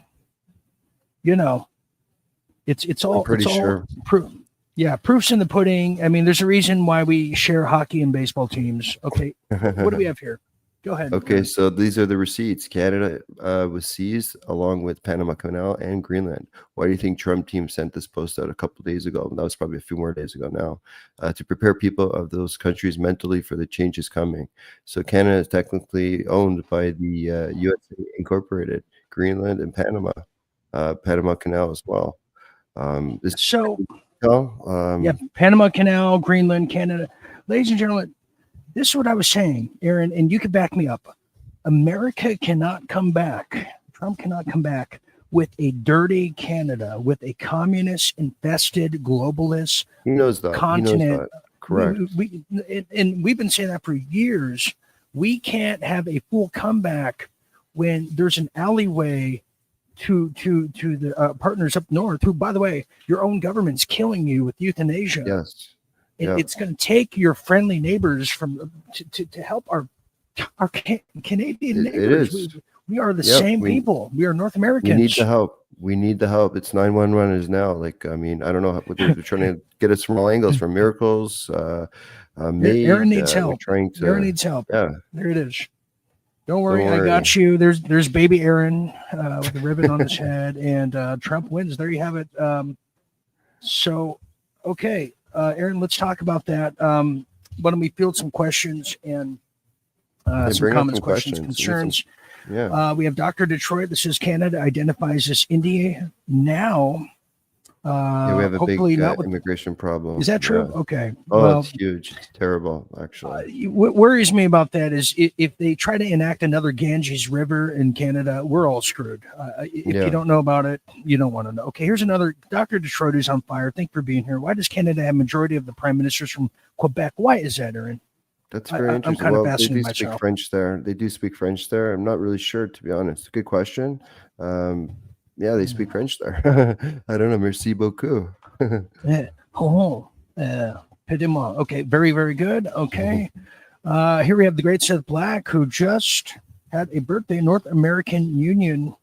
it's all
pretty sure.
Proofs in the pudding. I mean, there's a reason why we share hockey and baseball teams. Okay. What do we have here? Go ahead.
Okay, so these are the receipts. Canada was seized along with Panama Canal and Greenland. Why do you think Trump team sent this post out a couple of days ago? That was probably a few more days ago now, to prepare people of those countries mentally for the changes coming. So Canada is technically owned by the USA Incorporated, Greenland and Panama Canal as well.
Panama Canal, Greenland, Canada. Ladies and gentlemen, this is what I was saying, Aaron, and you can back me up. America cannot come back. Trump cannot come back with a dirty Canada, with a communist, infested, globalist continent.
He knows that. Correct.
And we've been saying that for years. We can't have a full comeback when there's an alleyway to the partners up north, who, by the way, your own government's killing you with euthanasia.
Yes.
It's going to take your friendly neighbors to help our Canadian neighbors.
It is.
We are the same people. We are North Americans.
We need the help. It's 911 is now. Like, I mean, I don't know what they're trying to get us from all angles, from Miracles.
Aaron needs help. Aaron needs help.
Yeah.
There it is. Don't worry, I got you. There's baby Aaron with a ribbon on his head, and Trump wins. There you have it. Okay. Aaron, let's talk about that. Why don't we field some questions and some comments, questions, concerns.
Yeah.
We have Dr. Detroit that says Canada identifies as India now.
Yeah, we have a big
Hopefully not with.
immigration problem.
Is that true?
Yeah.
Okay.
Oh,
Well,
it's huge. It's terrible, actually.
what worries me about that is if they try to enact another Ganges River in Canada, we're all screwed. If
Yeah.
you don't know about it, you don't want to know. Okay, here's another. Dr. Detroit is on fire. Thank you for being here. Why does Canada have majority of the prime ministers from Quebec? Why is that, Aaron?
That's very
I'm
interesting.
kind of
Well, they
asking
do
myself.
speak French there. They do speak French there. I'm not really sure, to be honest. Good question. Yeah, they speak French there. I don't know. Merci beaucoup.
Yeah. Pardon-moi. Okay, very, very good. Okay. Here we have the great Seth Black, who just had a birthday, North American Union.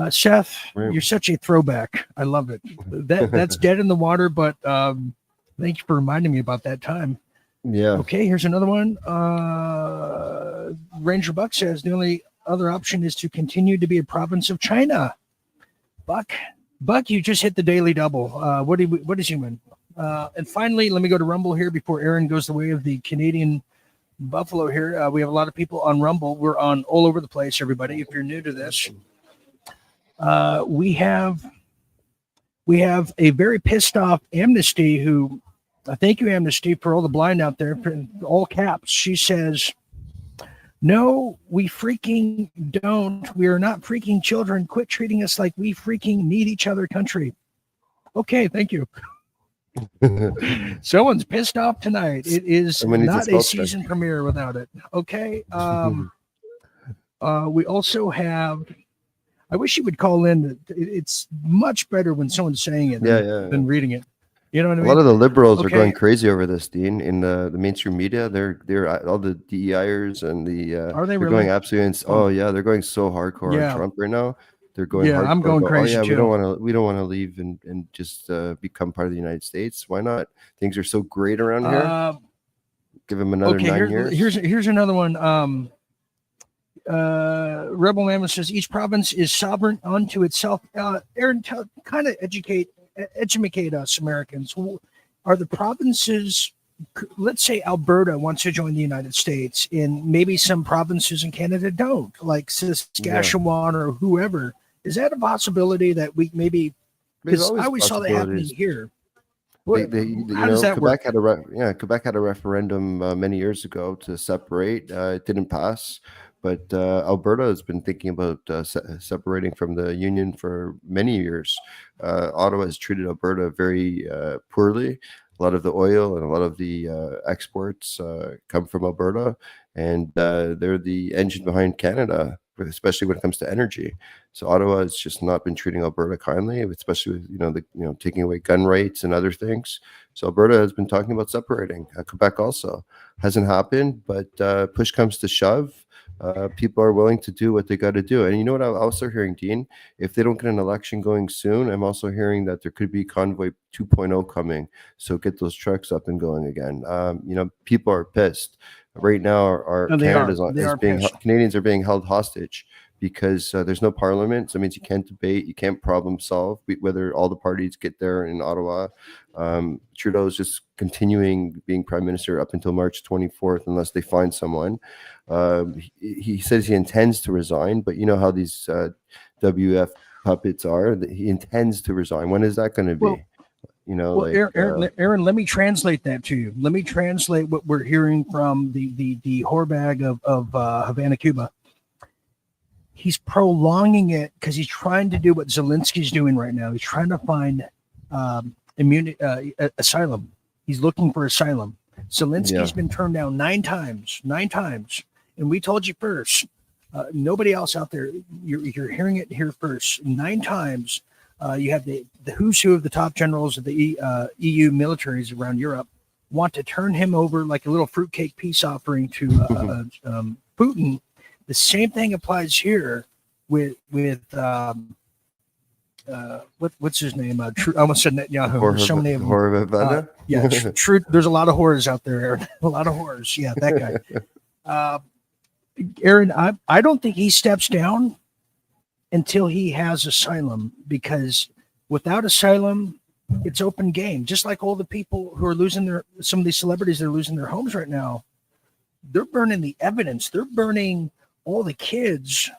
Seth,
Right.
you're such a throwback. I love it. That's dead in the water, but thank you for reminding me about that time.
Yeah.
Okay, here's another one. Ranger Buck says the only other option is to continue to be a province of China. Buck, you just hit the daily double. What is human? And finally, let me go to Rumble here before Aaron goes the way of the Canadian Buffalo here. We have a lot of people on Rumble. We're on all over the place, everybody. If you're new to this, we have a very pissed off Amnesty who, thank you, Amnesty, for all the blind out there, for all caps. She says, no, we freaking don't. We are not freaking children. Quit treating us like we freaking need each other, country. Okay, thank you. Someone's pissed off tonight. It is not a season premiere without it. Okay. We also have, I wish you would call in. It's much better when someone's saying it than reading it. You know what I mean?
A lot of the liberals are
Okay.
going crazy over this, Dean. In the mainstream media, they're all the DEIers and the
Are they
they're
really?
going absolutely oh yeah, they're going so hardcore
Yeah.
on Trump right now. They're going
Yeah, I'm
hardcore,
going crazy
oh, yeah,
too.
we don't want to leave and just become part of the United States. Why not? Things are so great around here. Give them another 9 years.
Here's another one. Rebel Mammoth says each province is sovereign unto itself. Aaron, kind of educate us Americans. Are the provinces, let's say Alberta wants to join the United States, and maybe some provinces in Canada don't, like Saskatchewan or whoever. Is that a possibility that we maybe? Because I always saw that happening here. How does that
Quebec
work?
Quebec had a referendum many years ago to separate. It didn't pass, but Alberta has been thinking about separating from the union for many years. Ottawa has treated Alberta very poorly. A lot of the oil and a lot of the exports come from Alberta, and they're the engine behind Canada, especially when it comes to energy. So Ottawa has just not been treating Alberta kindly, especially with taking away gun rights and other things. So Alberta has been talking about separating. Quebec also hasn't happened, but push comes to shove. People are willing to do what they got to do. And you know what I'm also hearing, Dean? If they don't get an election going soon, I'm also hearing that there could be Convoy 2.0 coming. So get those trucks up and going again. People are pissed. Right now, Canadians are being held hostage because there's no parliament. So it means you can't debate, you can't problem solve, whether all the parties get there in Ottawa. Trudeau is just continuing being prime minister up until March 24th, unless they find someone. He says he intends to resign, but you know how these WF puppets are. He intends to resign. When is that going to be?
Aaron, let me translate that to you. Let me translate what we're hearing from the whorebag of Havana, Cuba. He's prolonging it because he's trying to do what Zelensky's doing right now. He's trying to find asylum. He's looking for asylum. Zelensky's been turned down 9 times, and we told you first. Nobody else out there. You're hearing it here first. 9 times. You have the who's who of the top generals of the EU militaries around Europe want to turn him over like a little fruitcake peace offering to Putin. The same thing applies here with what's his name? I almost said Netanyahu. There's so many of them. True. There's a lot of whores out there, Aaron. A lot of whores. Yeah, that guy. Aaron, I don't think he steps down until he has asylum, because without asylum, it's open game. Just like all the people who are losing some of these celebrities that are losing their homes right now, they're burning the evidence. They're burning all the kids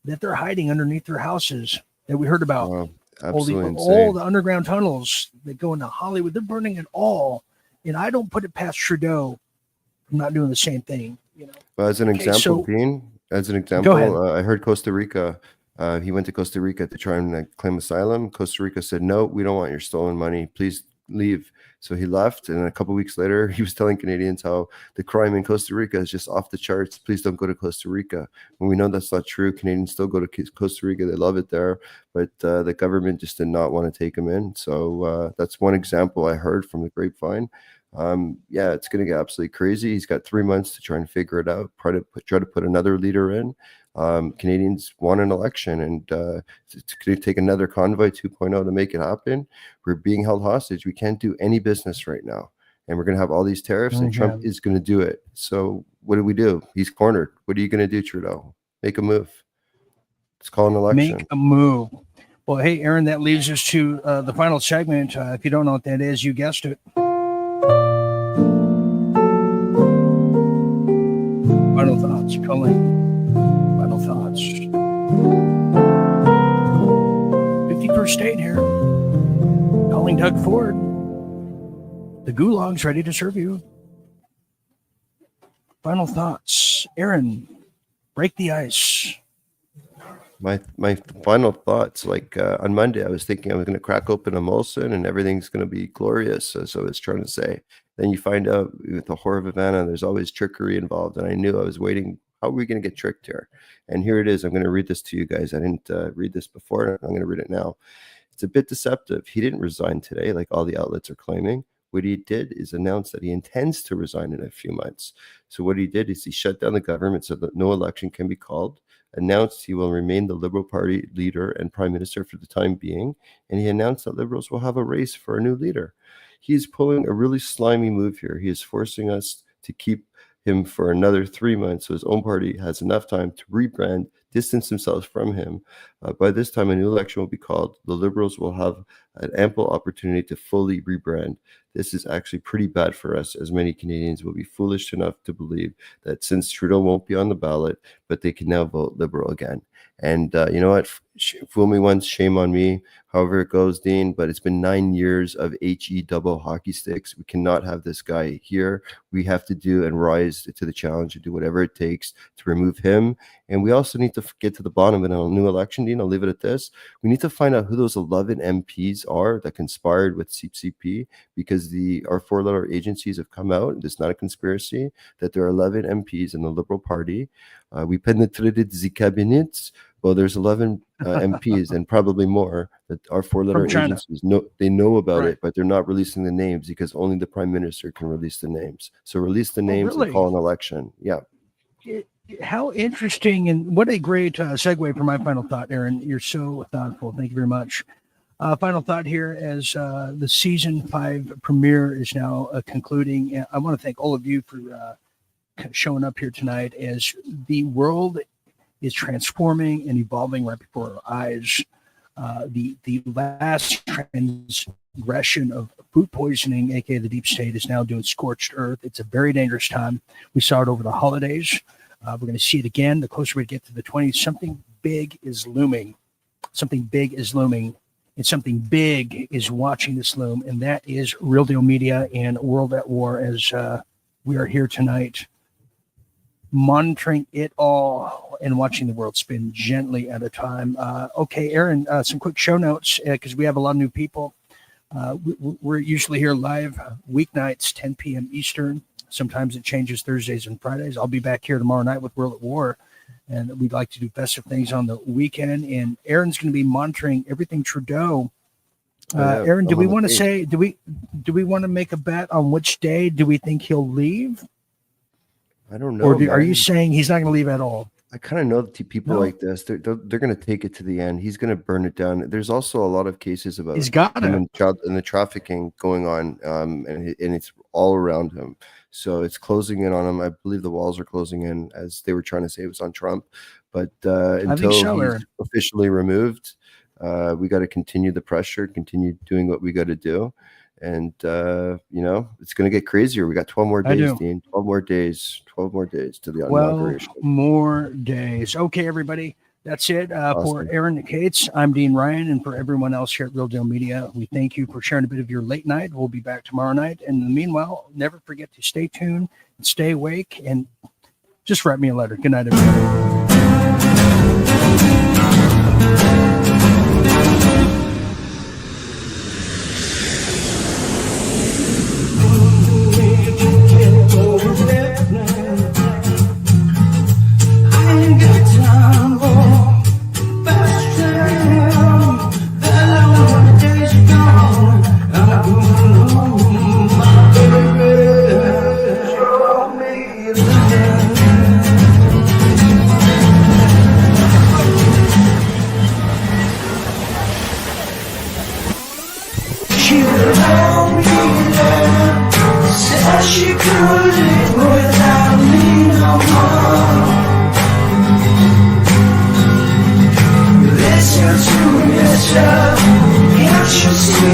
that they're hiding underneath their houses that we heard about.
Absolutely
all the underground tunnels that go into Hollywood, they're burning it all. And I don't put it past Trudeau from not doing the same thing.
Well, as an example, Dean, as an example, I heard Costa Rica. He went to Costa Rica to try and claim asylum. Costa Rica said, no, we don't want your stolen money. Please leave. So he left. And a couple of weeks later, he was telling Canadians how the crime in Costa Rica is just off the charts. Please don't go to Costa Rica. When we know that's not true, Canadians still go to Costa Rica. They love it there. But the government just did not want to take him in. So that's one example I heard from the grapevine. It's going to get absolutely crazy. He's got 3 months to try and figure it out, try to put another leader in. Canadians won an election, and it's going to take another convoy 2.0 to make it happen. We're being held hostage. We can't do any business right now, and we're going to have all these tariffs, and Trump is going to do it. So what do? He's cornered. What are you going to do, Trudeau? Make a move. Let's call an election.
Make a move. Well, hey, Aaron, that leaves us to the final segment. If you don't know what that is, you guessed it. Final thoughts, Colleen. Final thoughts. 51st state here. Calling Doug Ford. The gulag's ready to serve you. Final thoughts. Aaron, break the ice.
My final thoughts, on Monday, I was thinking I was going to crack open a Molson and everything's going to be glorious, as I was trying to say. Then you find out with the horror of Havana, there's always trickery involved. And I knew I was waiting. How are we going to get tricked here? And here it is. I'm going to read this to you guys. I didn't read this before. I'm going to read it now. It's a bit deceptive. He didn't resign today, like all the outlets are claiming. What he did is announce that he intends to resign in a few months. So what he did is he shut down the government so that no election can be called, announced he will remain the Liberal Party leader and prime minister for the time being, and he announced that Liberals will have a race for a new leader. He's pulling a really slimy move here. He is forcing us to keep him for another 3 months so his own party has enough time to rebrand, distance themselves from him. By this time, a new election will be called. The Liberals will have an ample opportunity to fully rebrand. This is actually pretty bad for us, as many Canadians will be foolish enough to believe that since Trudeau won't be on the ballot, but they can now vote Liberal again. And you know what? Fool me once, shame on me. However it goes, Dean. But it's been 9 years of HE double hockey sticks. We cannot have this guy here. We have to do and rise to the challenge and do whatever it takes to remove him. And we also need to get to the bottom of a new election, Dean. I'll leave it at this. We need to find out who those 11 MPs are that conspired with CCP, because our four-letter agencies have come out. It's not a conspiracy that there are 11 MPs in the Liberal Party. We penetrated the cabinets. Well, there's 11 MPs and probably more that our four-letter agencies know about it, but they're not releasing the names because only the prime minister can release the names. So release the names and call an election. Yeah.
How interesting, and what a great segue for my final thought, Aaron. You're so thoughtful. Thank you very much. Final thought here as the season 5 premiere is now concluding. And I want to thank all of you for showing up here tonight as the world is transforming and evolving right before our eyes. The last transgression of food poisoning, aka the deep state, is now doing scorched earth. It's a very dangerous time. We saw it over the holidays. We're going to see it again. The closer we get to the 20s, something big is looming. Something big is looming, and something big is watching this loom, and that is Real Deal Media and World at War, as we are here tonight monitoring it all and watching the world spin gently at a time. Okay, Aaron, some quick show notes because we have a lot of new people. We're usually here live weeknights, 10 p.m. Eastern. Sometimes it changes Thursdays and Fridays. I'll be back here tomorrow night with World at War, and we'd like to do festive things on the weekend. And Aaron's going to be monitoring everything Trudeau. Aaron, do we want to say, do we want to make a bet on which day do we think he'll leave?
I don't know.
Or are you saying he's not going to leave at all?
I kind of know that people like this, they're going to take it to the end. He's going to burn it down. There's also a lot of cases about him and the trafficking going on, and it's all around him. So it's closing in on him. I believe the walls are closing in, as they were trying to say it was on Trump. But until he's officially removed, we got to continue the pressure, continue doing what we got to do. And, it's going to get crazier. We got 12 more days, Dean. 12 more days to the inauguration.
12 more days. Okay, everybody. That's it for
Awesome.
Aaron Cates. I'm Dean Ryan, and for everyone else here at Real Deal Media, we thank you for sharing a bit of your late night. We'll be back tomorrow night. And in the meanwhile, never forget to stay tuned and stay awake, and just write me a letter. Good night, everybody.
She could live without me no more. Listen to yourself, can't you see?